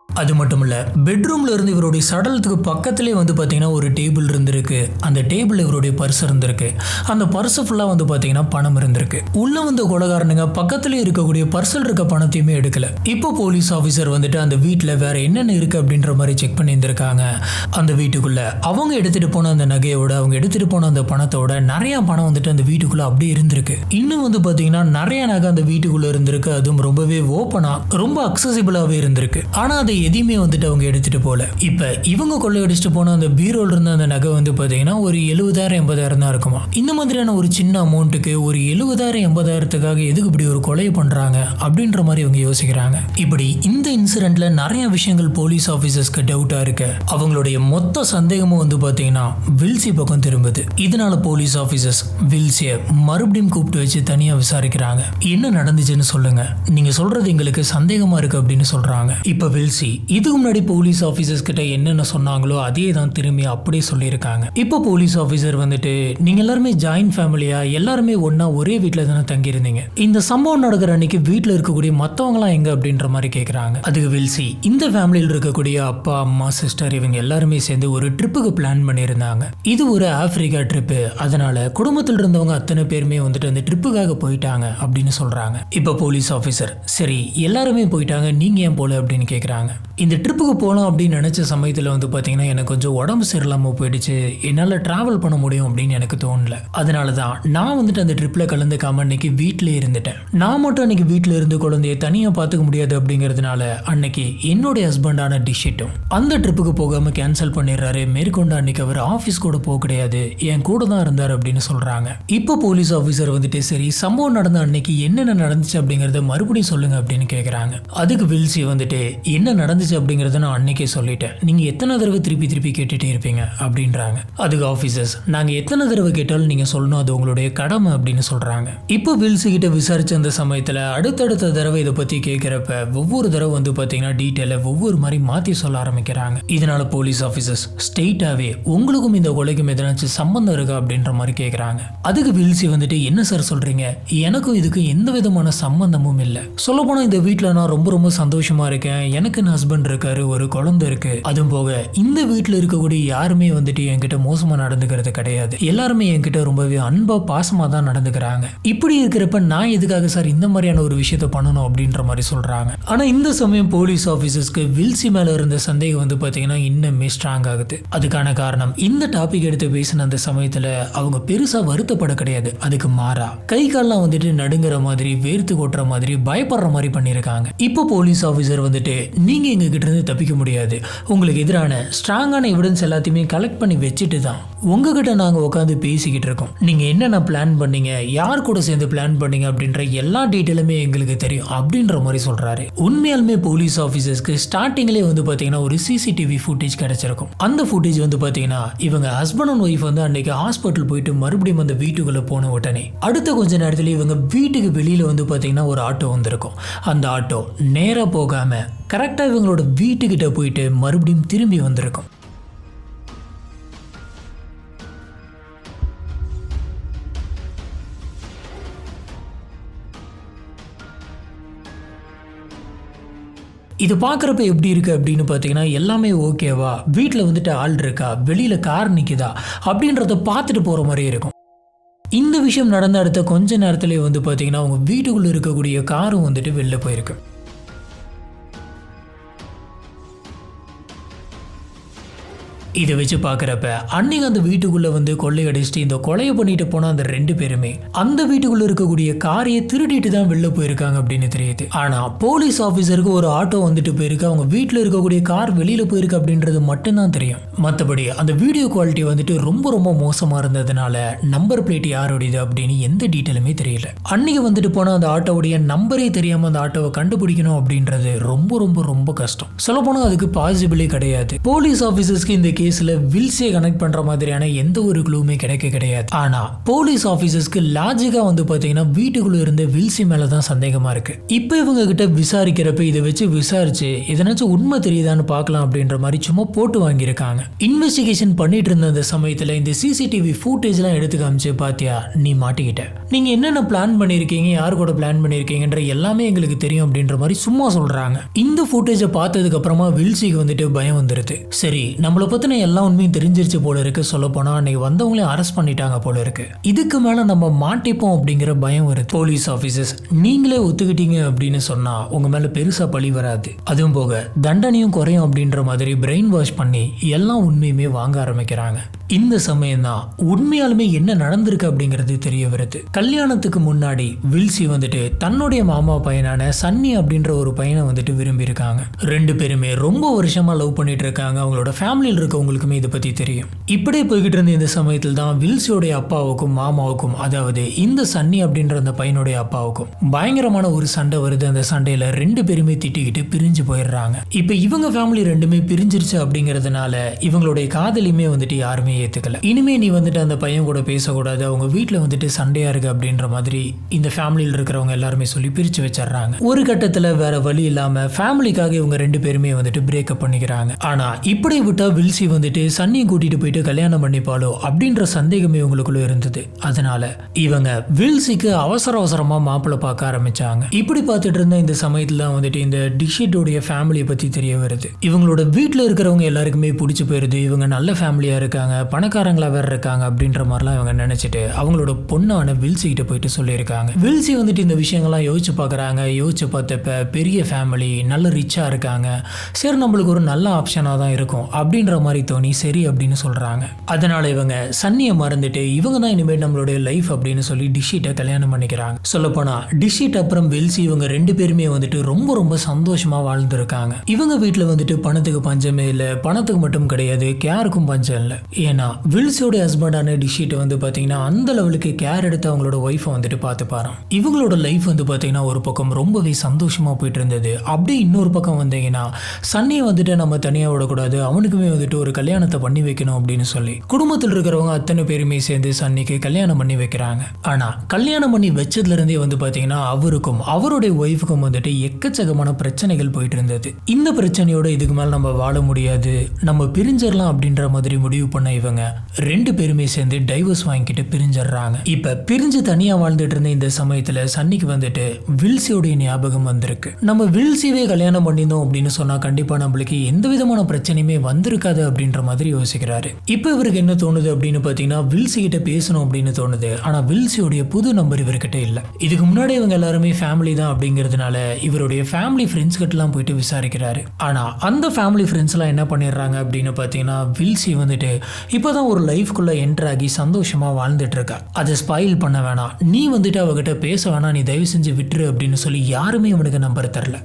அது மட்டும் இல்ல, பெட்ரூம்ல இருந்து இவருடைய சடலத்துக்கு பக்கத்திலே வந்து பாத்தீங்கன்னா ஒரு டேபிள் இருந்திருக்கு. அந்த டேபிள் இவருடைய பர்ஸ் இருந்திருக்கு. அந்த பர்ஸ் ஃபுல்லா வந்து பாத்தீங்கன்னா பணம் இருந்திருக்கு. உள்ள வந்த கொலைகாரனுங்க பக்கத்திலே இருக்கக்கூடிய பர்சல் இருக்க பணத்தையுமே எடுக்கல. இப்போ போலீஸ் ஆஃபீஸர் வந்துட்டு அந்த வீட்டுல வேற என்னென்ன இருக்கு அப்படின்ற மாதிரி செக் பண்ணி இருந்திருக்காங்க. அந்த வீட்டுக்குள்ள அவங்க எடுத்துட்டு போன அந்த நகையோட, அவங்க எடுத்துட்டு போன அந்த பணத்தோட நிறைய பணம் வந்துட்டு அந்த வீட்டுக்குள்ள அப்படியே இருந்திருக்கு. இன்னும் வந்து பாத்தீங்கன்னா நிறைய நகை அந்த வீட்டுக்குள்ள இருந்திருக்கு. அதுவும் ரொம்பவே ஓப்பனா, ரொம்ப அக்சசிபிளாவே இருந்திருக்கு. ஆனா அதை எதையுமே வந்துட்டு அவங்க எடுத்துட்டு போல. இப்ப இவங்க கொள்ளையடிச்சுட்டு போன அந்த பீரோல இருந்த அந்த நகை வந்து பாத்தீங்கன்னா ஒரு 70,000-80,000 தான் இருக்குமா. இந்த மாதிரியான ஒரு சின்ன அமௌண்ட்டுக்கு ஒரு 70,000-80,000க்காக எதுக்கு இப்படி ஒரு கொலை பண்றாங்க அப்படின்ற மாதிரி இவங்க யோசிக்கிறாங்க. இப்படி இந்த இன்சிடென்ட்ல நிறைய விஷயங்கள் போலீஸ் ஆபீசர்ஸ்க்கு டவுட்டா இருக்கு. அவங்களுடைய மொத்த சந்தேகமும் வந்து பாத்தீங்கன்னா வில்சி பக்கம் திரும்புது. இதனால போலீஸ் ஆபீசர்ஸ் வில்சிய மறுபடியும் கூப்பிட்டு வச்சு தனியா விசாரிக்கிறாங்க. என்ன நடந்துச்சுன்னு சொல்லுங்க, நீங்க சொல்றது எங்களுக்கு சந்தேகமா இருக்கு அப்படின்னு சொல்றாங்க. இப்ப வில்சி இதுக்கு முன்னாடி போலீஸ் ஆபீசர்ஸ் கிட்ட என்னென்ன சொன்னாங்களோ அதே தான் திரும்பி அப்படியே சொல்லியிருக்காங்க. இப்போ போலீஸ் ஆபீசர் வந்துட்டு, நீங்க எல்லாருமே ஜாயின்ட் ஃபேமிலியா, எல்லாருமே ஒன்னா ஒரே வீட்டில் தானே தங்கியிருந்தீங்க, இந்த சம்பவம் நடக்கிற அன்னைக்கு வீட்டில் இருக்கக்கூடிய மற்றவங்களாம் எங்க அப்படின்ற மாதிரி கேட்குறாங்க. அதுக்கு வில்சி, இந்த ஃபேமிலியில் இருக்கக்கூடிய அப்பா, அம்மா, சிஸ்டர் இவங்க எல்லாருமே சேர்ந்து ஒரு ட்ரிப்புக்கு பிளான் பண்ணியிருந்தாங்க. இது ஒரு ஆப்பிரிக்கா ட்ரிப்பு. அதனால குடும்பத்தில் இருந்தவங்க அத்தனை பேருமே வந்துட்டு அந்த ட்ரிப்புக்காக போயிட்டாங்க அப்படின்னு சொல்றாங்க. இப்போ போலீஸ் ஆபீசர், சரி எல்லாருமே போயிட்டாங்க, நீங்க ஏன் போல அப்படின்னு கேட்குறாங்க. இந்த ட்ரிப்புக்கு போகலாம் அப்படின்னு நினைச்ச சமயத்தில் வந்து பார்த்தீங்கன்னா எனக்கு கொஞ்சம் உடம்பு சரியில்லாமல் போயிடுச்சு, என்னால் டிராவல் பண்ண முடியும் அப்படின்னு எனக்கு தோணல. அதனால தான் நான் வந்துட்டு அந்த ட்ரிப்பில் கலந்துக்காம அன்னைக்கு வீட்டிலே இருந்துட்டேன். நான் மட்டும் அன்னைக்கு வீட்டில் இருந்து குழந்தைய தனியாக பார்த்துக்க முடியாது அப்படிங்கிறதுனால அன்னைக்கு என்னுடைய ஹஸ்பண்டான டிஷிட்டும் அந்த ட்ரிப்புக்கு போகாமல் கேன்சல் பண்ணிடுறாரு. மேற்கொண்டு அன்னைக்கு அவர் ஆஃபீஸ் கூட போக கிடையாது, என் கூட தான் இருந்தார் அப்படின்னு சொல்கிறாங்க. இப்போ போலீஸ் ஆஃபீஸர் வந்துட்டு, சரி சம்பவம் நடந்த அன்னைக்கு என்னென்ன நடந்துச்சு அப்படிங்கிறத மறுபடியும் சொல்லுங்க அப்படின்னு கேட்குறாங்க. அதுக்கு வில்சி வந்துட்டு, என்ன நடந்துச்சு அப்படிங்கறத நான் அன்னைக்கே சொல்லிட்டேன், நீங்க எத்தனை தடவை திருப்பி கேட்டுட்டே இருப்பீங்க அப்படின்றாங்க. அதுக்கு ஆபீசர்ஸ், நாங்க எத்தனை தடவை கேட்டாலும் நீங்க சொல்லணும், அது உங்களுடைய கடமை அப்படின்னு சொல்றாங்க. இப்போ வில்சி கிட்ட விசாரிச்ச அந்த சமயத்துல அடுத்தடுத்த தடவை இதை பத்தி கேட்கிறப்ப ஒவ்வொரு தடவை வந்து பாத்தீங்கன்னா டீட்டெயில ஒவ்வொரு மாதிரி மாத்தி சொல்ல ஆரம்பிக்கிறாங்க. இதனால போலீஸ் ஆபீசர்ஸ் ஸ்ட்ரெயிட்டாவே உங்களுக்கும் இந்த கொலைக்கும் எதனாச்சும் சம்பந்தம் இருக்கா அப்படின்ற மாதிரி கேட்கறாங்க. அதுக்கு வில்சி வந்துட்டு, என்ன சார் சொல்றீங்க, எனக்கும் இதுக்கு எந்த விதமான சம்பந்தமும் இல்லை. சொல்ல போனா இந்த வீட்டுல நான் ரொம்ப ரொம்ப சந்தோஷமா இருக்கேன், எனக்கு நான் ஹஸ்பண்ட் இருக்காரு, ஒரு குழந்தை இருக்கு. அதுவும் போக இந்த வீட்டுல இருக்கக்கூடிய யாருமே வந்துட்டு என்கிட்ட மோசமா நடந்துக்கிறது கிடையாது. எல்லாருமே என்கிட்ட ரொம்பவே அன்பா பாசமா தான் நடந்துக்கிறாங்க. இப்படி இருக்கிறப்ப நான் எதுக்காக சார் இந்த மாதிரியான ஒரு விஷயத்த பண்ணணும் அப்படின்ற மாதிரி சொல்றாங்க. ஆனா இந்த சமயம் போலீஸ் ஆபீசர்ஸ்க்கு வில்சி மேல இருந்த சந்தேகம் வந்து பாத்தீங்கன்னா இன்னுமே ஸ்ட்ராங் ஆகுது. அதுக்கான காரணம் இந்த டாபிக் எடுத்து பேசின அந்த சமயத்துல அவங்க பெருசா வருத்தப்பட கிடையாது. அதுக்கு மாறா கை கால்லாம் வந்துட்டு நடுங்குற மாதிரி, வேர்த்து கொட்டுற மாதிரி, பயப்படுற மாதிரி பண்ணிருக்காங்க. இப்போ போலீஸ் ஆபீசர் வந்துட்டு நீங்க எங்க கிட்ட இருந்து தப்பிக்க முடியாது, உங்களுக்கு எதிரான ஸ்ட்ராங்கான எவிடன்ஸ் எல்லாத்தையுமே கலெக்ட் பண்ணி வச்சுட்டு தான் உங்ககிட்ட நாங்க உட்காந்து பேசிக்கிட்டு இருக்கோம். நீங்க என்னென்ன பிளான் பண்ணீங்க, யார் கூட சேர்ந்து பிளான் பண்ணீங்க அப்படின்ற எல்லா டீட்டெயிலுமே எங்களுக்கு தெரியும் அப்படின்ற மாதிரி சொல்றாரு. உண்மையாலுமே போலீஸ் ஆபீசர்ஸ்க்கு ஸ்டார்டிங்லேயே வந்து பாத்தீங்கன்னா ஒரு சிசிடிவி ஃபுட்டேஜ் கிடைச்சிருக்கும். அந்த ஃபுட்டேஜ் வந்து பாத்தீங்கன்னா இவங்க ஹஸ்பண்ட் அண்ட் ஒய்ஃப் வந்து அன்னைக்கு ஹாஸ்பிட்டல் போயிட்டு மறுபடியும் அந்த வீட்டுக்குள்ள போன உடனே அடுத்த கொஞ்ச நேரத்துல இவங்க வீட்டுக்கு வெளியில வந்து பாத்தீங்கன்னா ஒரு ஆட்டோ வந்திருக்கும். அந்த ஆட்டோ நேரா போகாம கரெக்டா இவங்களோட வீட்டுக்கிட்ட போயிட்டு மறுபடியும் திரும்பி வந்திருக்கும். இது பார்க்குறப்ப எப்படி இருக்குது அப்படின்னு பார்த்தீங்கன்னா எல்லாமே ஓகேவா, வீட்டில் வந்துட்டு ஆள் இருக்கா, வெளியில் கார் நிற்குதா அப்படின்றத பார்த்துட்டு போகிற மாதிரி இருக்கும். இந்த விஷயம் நடந்த அடுத்த கொஞ்ச நேரத்துலேயே வந்து பார்த்தீங்கன்னா அவங்க வீட்டுக்குள்ளே இருக்கக்கூடிய காரும் வந்துட்டு வெளில போயிருக்கு. இதை வச்சு பார்க்குறப்ப அன்னைக்கு அந்த வீட்டுக்குள்ளே வந்து கொள்ளையடிச்சிட்டு இந்த கொலையை பண்ணிட்டு போன அந்த 2 பேருமே அந்த வீட்டுக்குள்ளே இருக்கக்கூடிய காரையை திருடிட்டு தான் வெளில போயிருக்காங்க அப்படின்னு தெரியுது. ஆனால் போலீஸ் ஆஃபீஸருக்கு ஒரு ஆட்டோ வந்துட்டு போயிருக்கு, அவங்க வீட்டில் இருக்கக்கூடிய கார் வெளியில் போயிருக்கு அப்படின்றது மட்டும்தான் தெரியும். மற்றபடி அந்த வீடியோ குவாலிட்டி வந்துட்டு ரொம்ப ரொம்ப மோசமாக இருந்ததுனால நம்பர் பிளேட் யாரோடையது அப்படின்னு எந்த டீட்டெயிலுமே தெரியல. அன்னைக்கு வந்துட்டு போனால் அந்த ஆட்டோவுடைய நம்பரே தெரியாமல் அந்த ஆட்டோவை கண்டுபிடிக்கணும் அப்படின்றது ரொம்ப ரொம்ப ரொம்ப கஷ்டம். சொல்லப்போனால் அதுக்கு பாசிபிளே கிடையாது. போலீஸ் ஆஃபீஸர்ஸ்க்கு இந்த கேஸ்ல வில்ஸே கனெக்ட் பண்ற மாதிரியான எந்த ஒரு க்ளூமே கிடையாது. ஆனா போலீஸ் ஆபீசர்ஸ்க்கு லாஜிக்கா வந்து பாத்தீங்கன்னா வீட்டுக்குள்ள இருந்த வில்ஸி மேல தான் சந்தேகமா இருக்கு. இப்போ இவங்க கிட்ட விசாரிக்கிறப்ப இதை வச்சு விசாரிச்சு எதனாச்சும் உண்மை தெரியுதான்னு பார்க்கலாம் அப்படின்ற மாதிரி சும்மா போட்டு வாங்கியிருக்காங்க. இன்வெஸ்டிகேஷன் பண்ணிட்டு இருந்த அந்த சமயத்துல இந்த சிசிடிவி ஃபுட்டேஜ் எல்லாம் எடுத்து காமிச்சு பாத்தியா நீ மாட்டிக்கிட்ட, நீங்க என்னென்ன பிளான் பண்ணிருக்கீங்க, யாரு கூட பிளான் பண்ணிருக்கீங்கன்ற எல்லாமே எங்களுக்கு தெரியும் அப்படின்ற மாதிரி சும்மா சொல்றாங்க. இந்த ஃபுட்டேஜை பார்த்ததுக்கு அப்புறமா வில்ஸிக்கு வந்துட்டு பயம் வந்துருது. சரி நம்மளை பத்தின எல்லாம் உண்மையும் தெரிஞ்சிருச்சு போல இருக்கு, சொல்ல போனா அன்னைக்கு வந்தவங்களே அரெஸ்ட் பண்ணிட்டாங்க போல இருக்கு, இதுக்கு மேல நம்ம மாட்டிப்போம் அப்படிங்கிற பயம் வருது. போலீஸ் ஆபீசர்ஸ் நீங்களே ஒத்துக்கிட்டீங்க அப்படின்னு சொன்னா உங்க மேல பெருசா பழி வராது, அதுவும் போக தண்டனையும் குறையும் அப்படின்ற மாதிரி பிரெயின் வாஷ் பண்ணி எல்லா உண்மையுமே வாங்க ஆரம்பிக்கிறாங்க. இந்த சமயம் தான் உண்மையாலுமே என்ன நடந்திருக்கு அப்படிங்கிறது தெரிய வருது. கல்யாணத்துக்கு முன்னாடி வில்சி வந்துட்டு தன்னுடைய மாமா பையனான சன்னி அப்படின்ற ஒரு பையனை வந்துட்டு விரும்பி இருக்காங்க. 2 பேருமே ரொம்ப வருஷமா லவ் பண்ணிட்டு இருக்காங்க. அவங்களோட ஃபேமிலியில் இருக்கவங்களுக்குமே இதை பத்தி தெரியும். இப்படியே போய்கிட்டு இருந்த இந்த சமயத்தில் தான் வில்சியோடைய அப்பாவுக்கும் மாமாவுக்கும், அதாவது இந்த சன்னி அப்படின்ற அந்த பையனுடைய அப்பாவுக்கும் பயங்கரமான ஒரு சண்டை வருது. அந்த சண்டையில 2 பேருமே திட்டிக்கிட்டு பிரிஞ்சு போயிடுறாங்க. இப்ப இவங்க ஃபேமிலி 2மே பிரிஞ்சிருச்சு அப்படிங்கறதுனால இவங்களுடைய காதலியுமே வந்துட்டு யாருமே ஏத்துக்கல. இனிமே நீ வந்துட்டு அந்த பையன் கூட பேசக்கூடாது, அவங்க வீட்டுல வந்துட்டு சண்டையா இருக்கு அப்படின்ற மாதிரி இந்த ஃபேமிலியில் இருக்கிறவங்க எல்லாருமே சொல்லி பிரிச்சு வச்சிடறாங்க. ஒரு கட்டத்துல வேற வழி இல்லாம ஃபேமிலிக்காக இவங்க 2 பேருமே வந்துட்டு பிரேக்கப் பண்ணிக்கிறாங்க. ஆனா இப்படி விட்டா வில்சி வந்துட்டு சன்னியை கூட்டிட்டு போயிட்டு கல்யாணம் பண்ணிப்பாலோ அப்படின்ற சந்தேகமே இவங்களுக்குள்ள இருந்தது. அதனால இவங்க வில்சிக்கு அவசர அவசரமா மாப்பிள்ளை பார்க்க ஆரம்பிச்சாங்க. இப்படி பார்த்துட்டு இருந்த இந்த சமயத்துல வந்துட்டு இந்த டிஷிட்டோடைய ஃபேமிலியை பத்தி தெரிய வருது. இவங்களோட வீட்டுல இருக்கிறவங்க எல்லாருக்குமே பிடிச்சு போயிருது. இவங்க நல்ல ஃபேமிலியா இருக்காங்க, பணக்காரங்களா வேற இருக்காங்க அப்படின்ற மாதிரிலாம் இவங்க நினைச்சிட்டு அவங்களோட பொண்ணான வில்சி கிட்ட போயிட்டு சொல்லியிருக்காங்க. வில்சி வந்துட்டு இந்த விஷயங்கள்லாம் யோசிச்சு பார்க்குறாங்க. யோசிச்சு பார்த்தப்ப பெரிய ஃபேமிலி, நல்ல ரிச்சா இருக்காங்க, சரி நம்மளுக்கு ஒரு நல்ல ஆப்ஷனாக தான் இருக்கும் அப்படின்ற மாதிரி தோணி சரி அப்படின்னு சொல்றாங்க. அதனால இவங்க சன்னியை மறந்துட்டு இவங்க தான் இனிமேல் நம்மளுடைய லைஃப் அப்படின்னு சொல்லி டிஷிட்டை கல்யாணம் பண்ணிக்கிறாங்க. சொல்லப்போனா டிஷிட் அப்புறம் வில்சி இவங்க 2 பேருமே வந்துட்டு ரொம்ப ரொம்ப சந்தோஷமா வாழ்ந்துருக்காங்க. இவங்க வீட்டில் வந்துட்டு பணத்துக்கு பஞ்சமே இல்லை, பணத்துக்கு மட்டும் கிடையாது, கேருக்கும் பஞ்சம் இல்லை. ஏன்னா வில்சியோட ஹஸ்பண்டான டிஷிட் வந்து பாத்தீங்கன்னா அந்த லெவலுக்கு கேர் எடுத்து அவங்களோட ஒய்ஃபை வந்துட்டு பார்த்துப்பாராம். இவங்களோட லைஃப் வந்து பாத்தீங்கன்னா ஒரு பக்கம் ரொம்பவே சந்தோஷமா போயிட்டு இருந்தது. அப்படியே இன்னொரு பக்கம் வந்தீங்கன்னா சன்னியை வந்துட்டு நம்ம தனியா விடக்கூடாது, அவனுக்குமே வந்துட்டு ஒரு கல்யாணத்தை பண்ணி வைக்கணும் அப்படின்னு சொல்லி குடும்பத்தில் இருக்கிறவங்க அத்தனை பேருமே சேர்ந்து சன்னிக்கு கல்யாணம் பண்ணி வைக்கிறாங்க. ஆனா கல்யாணம் பண்ணி வச்சதுல இருந்தே வந்து பாத்தீங்கன்னா அவருக்கும் அவருடைய ஒய்ஃபுக்கும் வந்துட்டு எக்கச்சக்கமான பிரச்சனைகள் போயிட்டு இருந்தது. இந்த பிரச்சனையோட இதுக்கு மேல நம்ம வாழ முடியாது, நம்ம பிரிஞ்சிடலாம் அப்படின்ற மாதிரி முடிவு பண்ண இவங்க 2 பேருமே சேர்ந்து டைவர்ஸ் வாங்கிட்டு பிரிஞ்சிடுறாங்க. இப்ப பிரிஞ்சு தனியா வாழ்ந்துட்டு இருந்த இந்த சமயத்துல சன்னிக்கு வந்துட்டு வில்சியோடைய ஞாபகம் வந்திருக்கு. நம்ம வில்சியவே கல்யாணம் பண்ணியிருந்தோம் அப்படின்னு சொன்னா கண்டிப்பா நம்மளுக்கு எந்த விதமான பிரச்சனையுமே வந்திருக்காது அப்படின்ற மாதிரி யோசிக்கிறாரு. இப்ப இவருக்கு என்ன தோணுது அப்படின்னு பாத்தீங்கன்னா வில்சி கிட்ட பேசணும் அப்படின்னு தோணுது. ஆனா வில்சியோடைய புது நம்பர் இவர்கிட்ட இல்ல. இதுக்கு முன்னாடி இவங்க எல்லாருமே ஃபேமிலி தான் அப்படிங்கிறதுனால இவருடைய ஃபேமிலி ஃப்ரெண்ட்ஸ் கிட்டலாம் போயிட்டு விசாரிக்கிறாரு. ஆனா அந்த ஃபேமிலி ஃப்ரெண்ட்ஸ்லாம் என்ன பண்ணிடுறாங்க அப்படின்னு பார்த்தீங்கன்னா வில்சி வந்துட்டு இப்போதான் ஒரு லைஃப்குள்ள என்டர் ஆகி சந்தோஷமா வாழ்ந்துட்டு இருக்கா, அதை ஸ்பாயில் பண்ண வேணாம், நீ வந்துட்டு அவகிட்ட பேச வேணாம், நீ தயவு செஞ்சு விட்டுரு அப்படின்னு சொல்லி யாருமே அவனுக்கு நம்பர் தரல.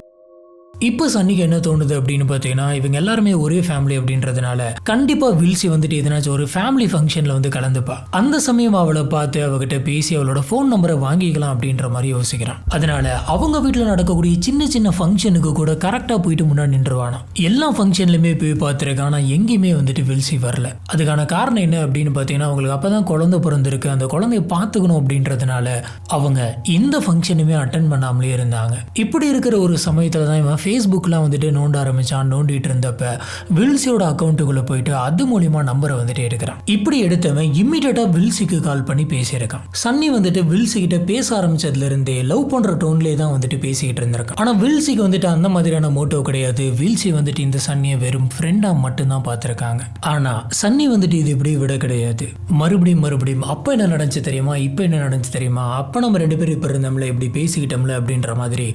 இப்போ சன்னிக்கு என்ன தோணுது அப்படின்னு பார்த்தீங்கன்னா இவங்க எல்லாருமே ஒரே ஃபேமிலி அப்படின்றதுனால கண்டிப்பா வில்சி வந்துட்டு எதனாச்சும் ஒரு ஃபேமிலி ஃபங்க்ஷன்ல வந்து கலந்துப்பா. அந்த சமயம் அவளை பார்த்து அவகிட்ட பேசி அவளோட ஃபோன் நம்பரை வாங்கிக்கலாம் அப்படின்ற மாதிரி யோசிக்கிறான். அதனால அவங்க வீட்டில் நடக்கக்கூடிய சின்ன சின்ன ஃபங்க்ஷனுக்கு கூட கரெக்டாக போயிட்டு முன்னாடி நின்றுவானா. எல்லா ஃபங்க்ஷன்லையுமே போய் பார்த்துருக்கான். ஆனால் எங்கேயுமே வந்துட்டு வில்சி வரல. அதுக்கான காரணம் என்ன அப்படின்னு பார்த்தீங்கன்னா அவங்களுக்கு அப்பதான் குழந்தை பிறந்திருக்கு, அந்த குழந்தைய பார்த்துக்கணும் அப்படின்றதுனால அவங்க எந்த ஃபங்க்ஷனுமே அட்டன் பண்ணாமலே இருந்தாங்க. இப்படி இருக்கிற ஒரு சமயத்தில் தான் இவன் ஃபேஸ்புக்லாம் வந்துட்டு நோண்ட ஆரம்பிச்சான். நோண்டிட்டு இருந்தப்ப வில்சியோட அக்கௌண்ட்டுக்குள்ள போயிட்டு அது மூலியமா நம்பரை வந்துட்டு எடுக்கிறான். இப்படி எடுத்தவன் இம்மிடியட்டா வில்சிக்கு கால் பண்ணி பேசியிருக்கான். சன்னி வந்துட்டு வில்சி கிட்ட பேச ஆரம்பிச்சதுல இருந்தே லவ் பண்ற டோன்லேயே தான் வந்துட்டு பேசிக்கிட்டு இருந்திருக்கான். ஆனா வில்சிக்கு வந்துட்டு அந்த மாதிரியான மோட்டோ கிடையாது. வில்சி வந்துட்டு இந்த சன்னியை வெறும் ஃப்ரெண்டா மட்டும்தான் பார்த்திருக்காங்க. ஆனா சன்னி வந்துட்டு இது இப்படி விட கிடையாது. மறுபடியும் அப்ப என்ன நடந்துச்சு தெரியுமா, இப்ப என்ன நடந்துச்சு தெரியுமா, அப்ப நம்ம 2 பேரும் இப்ப இருந்தோம்ல, இப்படி பேசிக்கிட்டோம்ல அப்படின்ற மாதிரி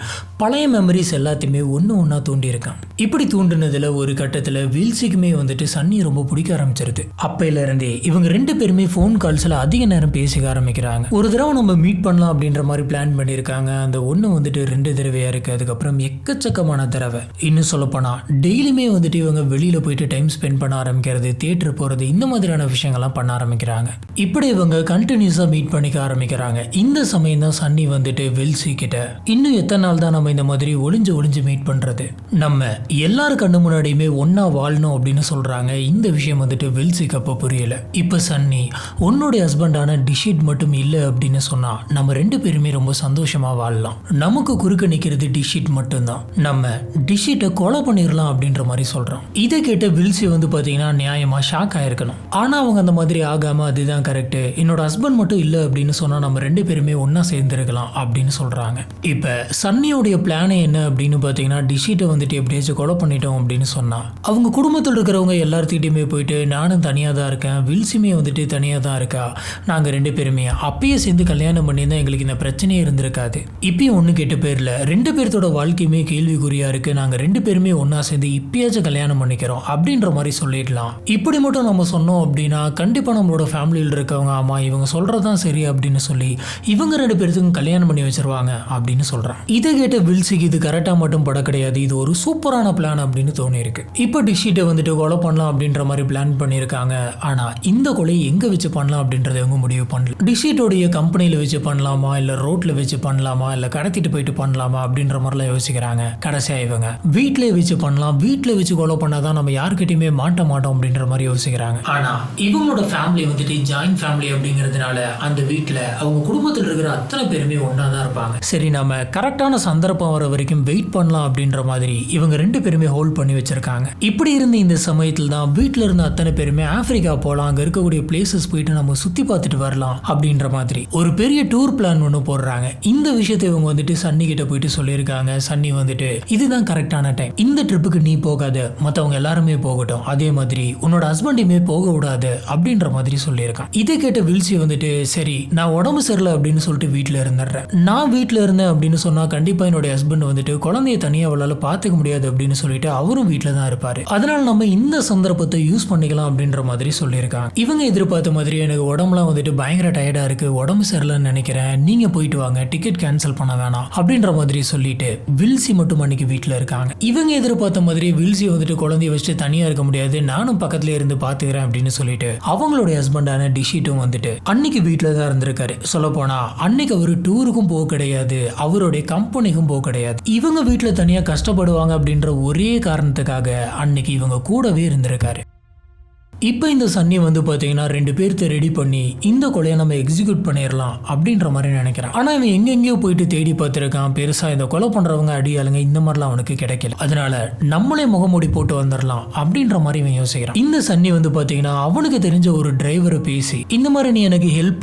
பழைய மெமரிஸ் எல்லாத்தையுமே ஒன்னா தூண்டி இருக்கான். இப்படி தூண்டினதுல ஒரு கட்டத்துல வில்சிக்குமே வந்துட்டு சன்னி ரொம்ப பிடிக்க ஆரம்பிச்சிருது. அப்பையில இருந்தே இவங்க 2 பேருமே போன் கால்ஸ்ல அதிக நேரம் பேசிக்க ஆரம்பிக்கிறாங்க. ஒரு தடவை நம்ம மீட் பண்ணலாம் அப்படின்ற மாதிரி பிளான் பண்ணிருக்காங்க. அந்த ஒண்ணு வந்துட்டு 2 தடவையா இருக்கு. அதுக்கப்புறம் எக்கச்சக்கமான தடவை. இன்னும் சொல்ல போனா டெய்லியுமே வந்துட்டு இவங்க வெளியில போயிட்டு டைம் ஸ்பெண்ட் பண்ண ஆரம்பிக்கிறது, தியேட்டர் போறது, இந்த மாதிரியான விஷயங்கள்லாம் பண்ண ஆரம்பிக்கிறாங்க. இப்படி இவங்க கண்டினியூஸா மீட் பண்ணிக்க ஆரம்பிக்கிறாங்க. இந்த சமயம் தான் சன்னி வந்துட்டு வில்சி கிட்ட இன்னும் எத்தனை நாள் தான் நம்ம இந்த மாதிரி ஒளிஞ்சு மீட் பண்றது, நம்ம எல்லாரும் கண்ணு முன்னாடியுமே ஒன்னா வாழணும் அப்படின்னு சொல்றாங்க. இந்த விஷயம் வந்துட்டு வில்சிக்கு அப்ப புரியல. இப்ப சன்னி உன்னுடைய ஹஸ்பண்டான டிஷிட் மட்டும் இல்ல அப்படின்னு சொன்னா நம்ம 2 பேருமே ரொம்ப சந்தோஷமா வாழலாம். நமக்கு குறுக்க நிக்கிறது டிஷிட் மட்டும்தான், நம்ம டிஷிட்டை கொலை பண்ணிடலாம் அப்படின்ற மாதிரி சொல்றான். இதை கேட்ட வில்சி வந்து பாத்தீங்கன்னா நியாயமா ஷாக் ஆயிருக்கணும். ஆனா அவங்க அந்த மாதிரி ஆகாம அதுதான் கரெக்ட், என்னோட ஹஸ்பண்ட் மட்டும் இல்ல அப்படின்னு சொன்னா நம்ம 2 பேருமே ஒன்னா சேர்ந்திருக்கலாம் அப்படின்னு சொல்றாங்க. இப்ப சன்னியோடைய பிளானே என்ன அப்படின்னு பாத்தீங்கன்னா டிஷிட்டை வந்துட்டு எப்படியாச்சும் கொலை பண்ணிட்டோம் அப்படின்னு சொன்னா அவங்க குடும்பத்தில் இருக்கிறவங்க எல்லார்த்திட்டையுமே போயிட்டு நானும் தனியாக தான் இருக்கேன், வில்சியுமே வந்துட்டு தனியாக தான் இருக்கா, நாங்கள் 2 பேருமே அப்பயே சேர்ந்து கல்யாணம் பண்ணியிருந்தா எங்களுக்கு இந்த பிரச்சனையே இருந்திருக்காது, இப்பயும் ஒன்று கேட்ட பேரில் 2 பேர்த்தோட வாழ்க்கையுமே கேள்விக்குறியா இருக்கு, நாங்கள் 2 பேருமே ஒன்றா சேர்ந்து இப்பயாச்சும் கல்யாணம் பண்ணிக்கிறோம் அப்படின்ற மாதிரி சொல்லிடலாம். இப்படி மட்டும் நம்ம சொன்னோம் அப்படின்னா கண்டிப்பாக நம்மளோட ஃபேமிலியில் இருக்கவங்க ஆமா இவங்க சொல்றதுதான் சரி அப்படின்னு சொல்லி இவங்க 2 பேருக்கும் கல்யாணம் பண்ணி வச்சிருவாங்க அப்படின்னு சொல்றான். இதை கேட்ட வில்சிக்கு இது கரெக்டாக மட்டும் பட கிடையாது, இது ஒரு சூப்பரான பிளான் அப்படின்னு தோணி இருக்கு. இப்போ டிஷிட்டை வந்துட்டு கொலை பண்ணலாம் அப்படின்ற மாதிரி பிளான் பண்ணியிருக்காங்க. ஆனா இந்த கொலை எங்க வச்சு பண்ணலாம் அப்படின்றத இவங்க முடிவு பண்ணல. டிஷிட்டோடைய கம்பெனியில வச்சு பண்ணலாமா, இல்ல ரோட்ல வச்சு பண்ணலாமா, இல்ல கடத்திட்டு போயிட்டு பண்ணலாமா அப்படின்ற மாதிரிலாம் யோசிக்கிறாங்க. கடைசியா இவங்க வீட்டிலே வச்சு பண்ணலாம், வீட்டில் வச்சு கொலை பண்ணாதான் நம்ம யாருக்கிட்டையுமே மாட்ட மாட்டோம் அப்படின்ற மாதிரி யோசிக்கிறாங்க. ஆனா இவங்களோட ஃபேமிலி வந்துட்டு ஜாயின்ட் ஃபேமிலி அப்படிங்கிறதுனால அந்த வீட்டுல அவங்க குடும்பத்தில் இருக்கிற அத்தனை பேருமே ஒன்னா தான் இருப்பாங்க. சரி நம்ம கரெக்டான சந்தர்ப்பம் வர வரைக்கும் வெயிட் பண்ணலாம் அப்படின்ற மாதிரி இவங்க 2 பேருமே ஹோல்ட் பண்ணி வச்சிருக்காங்க. இப்படி இருந்த இந்த சமயத்தில் தான் வீட்டில் இருந்த அத்தனை பேருமே ஆப்பிரிக்கா போகலாம், அங்கே இருக்கக்கூடிய பிளேசஸ் போயிட்டு நம்ம சுற்றி பார்த்துட்டு வரலாம் அப்படின்ற மாதிரி ஒரு பெரிய டூர் பிளான் ஒன்று போடுறாங்க. இந்த விஷயத்தை இவங்க வந்துட்டு சன்னி கிட்ட போயிட்டு சொல்லியிருக்காங்க. சன்னி வந்துட்டு இதுதான் கரெக்டான டைம், இந்த ட்ரிப்புக்கு நீ போகாத, மற்றவங்க எல்லாருமே போகட்டும், அதே மாதிரி உன்னோட ஹஸ்பண்டையுமே போக விடாது அப்படின்ற மாதிரி சொல்லியிருக்கான். இதை கேட்ட வில்சி வந்துட்டு சரி நான் உடம்பு சரியில்லை அப்படின்னு சொல்லிட்டு வீட்டில் இருந்துடுறேன், நான் வீட்டில் இருந்தேன் அப்படின்னு சொன்னா கண்டிப்பாக என்னுடைய ஹஸ்பண்ட் வந்துட்டு குழந்தைய தனியாக அவளால் பார்த்துக்க முடியாது அப்படின்னு சொல்லிட்டு அவரும் வீட்டில் தான் இருப்பாரு, அதனால நம்ம இந்த சந்தர்ப்பத்தை யூஸ் பண்ணிக்கலாம் அப்படின்ற மாதிரி சொல்லியிருக்காங்க. இவங்க எதிர்பார்த்த மாதிரி எனக்கு உடம்புலாம் வந்துட்டு பயங்கர டயர்டா இருக்கு, உடம்பு சரியில்லைன்னு நினைக்கிறேன், நீங்க போயிட்டு வாங்க, டிக்கெட் கேன்சல் பண்ண வேணாம் அப்படின்ற மாதிரி சொல்லிட்டு வில்சி மட்டும் அன்னைக்கு வீட்டில் இருக்காங்க. இவங்க எதிர்பார்த்த மாதிரி வில்சி வந்துட்டு குழந்தைய வச்சுட்டு தனியா இருக்க முடியாது, நானும் பக்கத்துல இருந்து பாத்துக்கிறேன் அப்படின்னு சொல்லிட்டு அவங்களுடைய ஹஸ்பண்டான டிஷிட்டும் வந்துட்டு அன்னைக்கு வீட்டில் தான் இருந்திருக்காரு. சொல்ல போனா அன்னைக்கு அவரு டூருக்கும் போக கிடையாது, அவருடைய கம்பெனிக்கும் போக கிடையாது, இவங்க வீட்டில் தனியா கஷ்டப்படுவாங்க அப்படின்ற ஒரே காரணத்துக்காக அன்னைக்கு இவங்க கூடவே இருந்திருக்காரு. இப்போ இந்த சன்னி வந்து பாத்தீங்கன்னா 2 பேர்த்த ரெடி பண்ணி இந்த கொலையை நம்ம எக்ஸிக்யூட் பண்ணிடலாம் அப்படின்ற மாதிரி நினைக்கிறான். ஆனா இவன் எங்கெங்கயோ போயிட்டு தேடி பார்த்திருக்கான். பெருசா இந்த கொலை பண்றவங்க அடியாளுங்க இந்த மாதிரிலாம் அவனுக்கு கிடைக்கல. அதனால நம்மளே முகமூடி போட்டு வந்துடலாம் அப்படின்ற மாதிரி இவன் யோசிக்கிறான். இந்த சன்னி வந்து பாத்தீங்கன்னா அவனுக்கு தெரிஞ்ச ஒரு டிரைவரை பேசி இந்த மாதிரி நீ எனக்கு ஹெல்ப்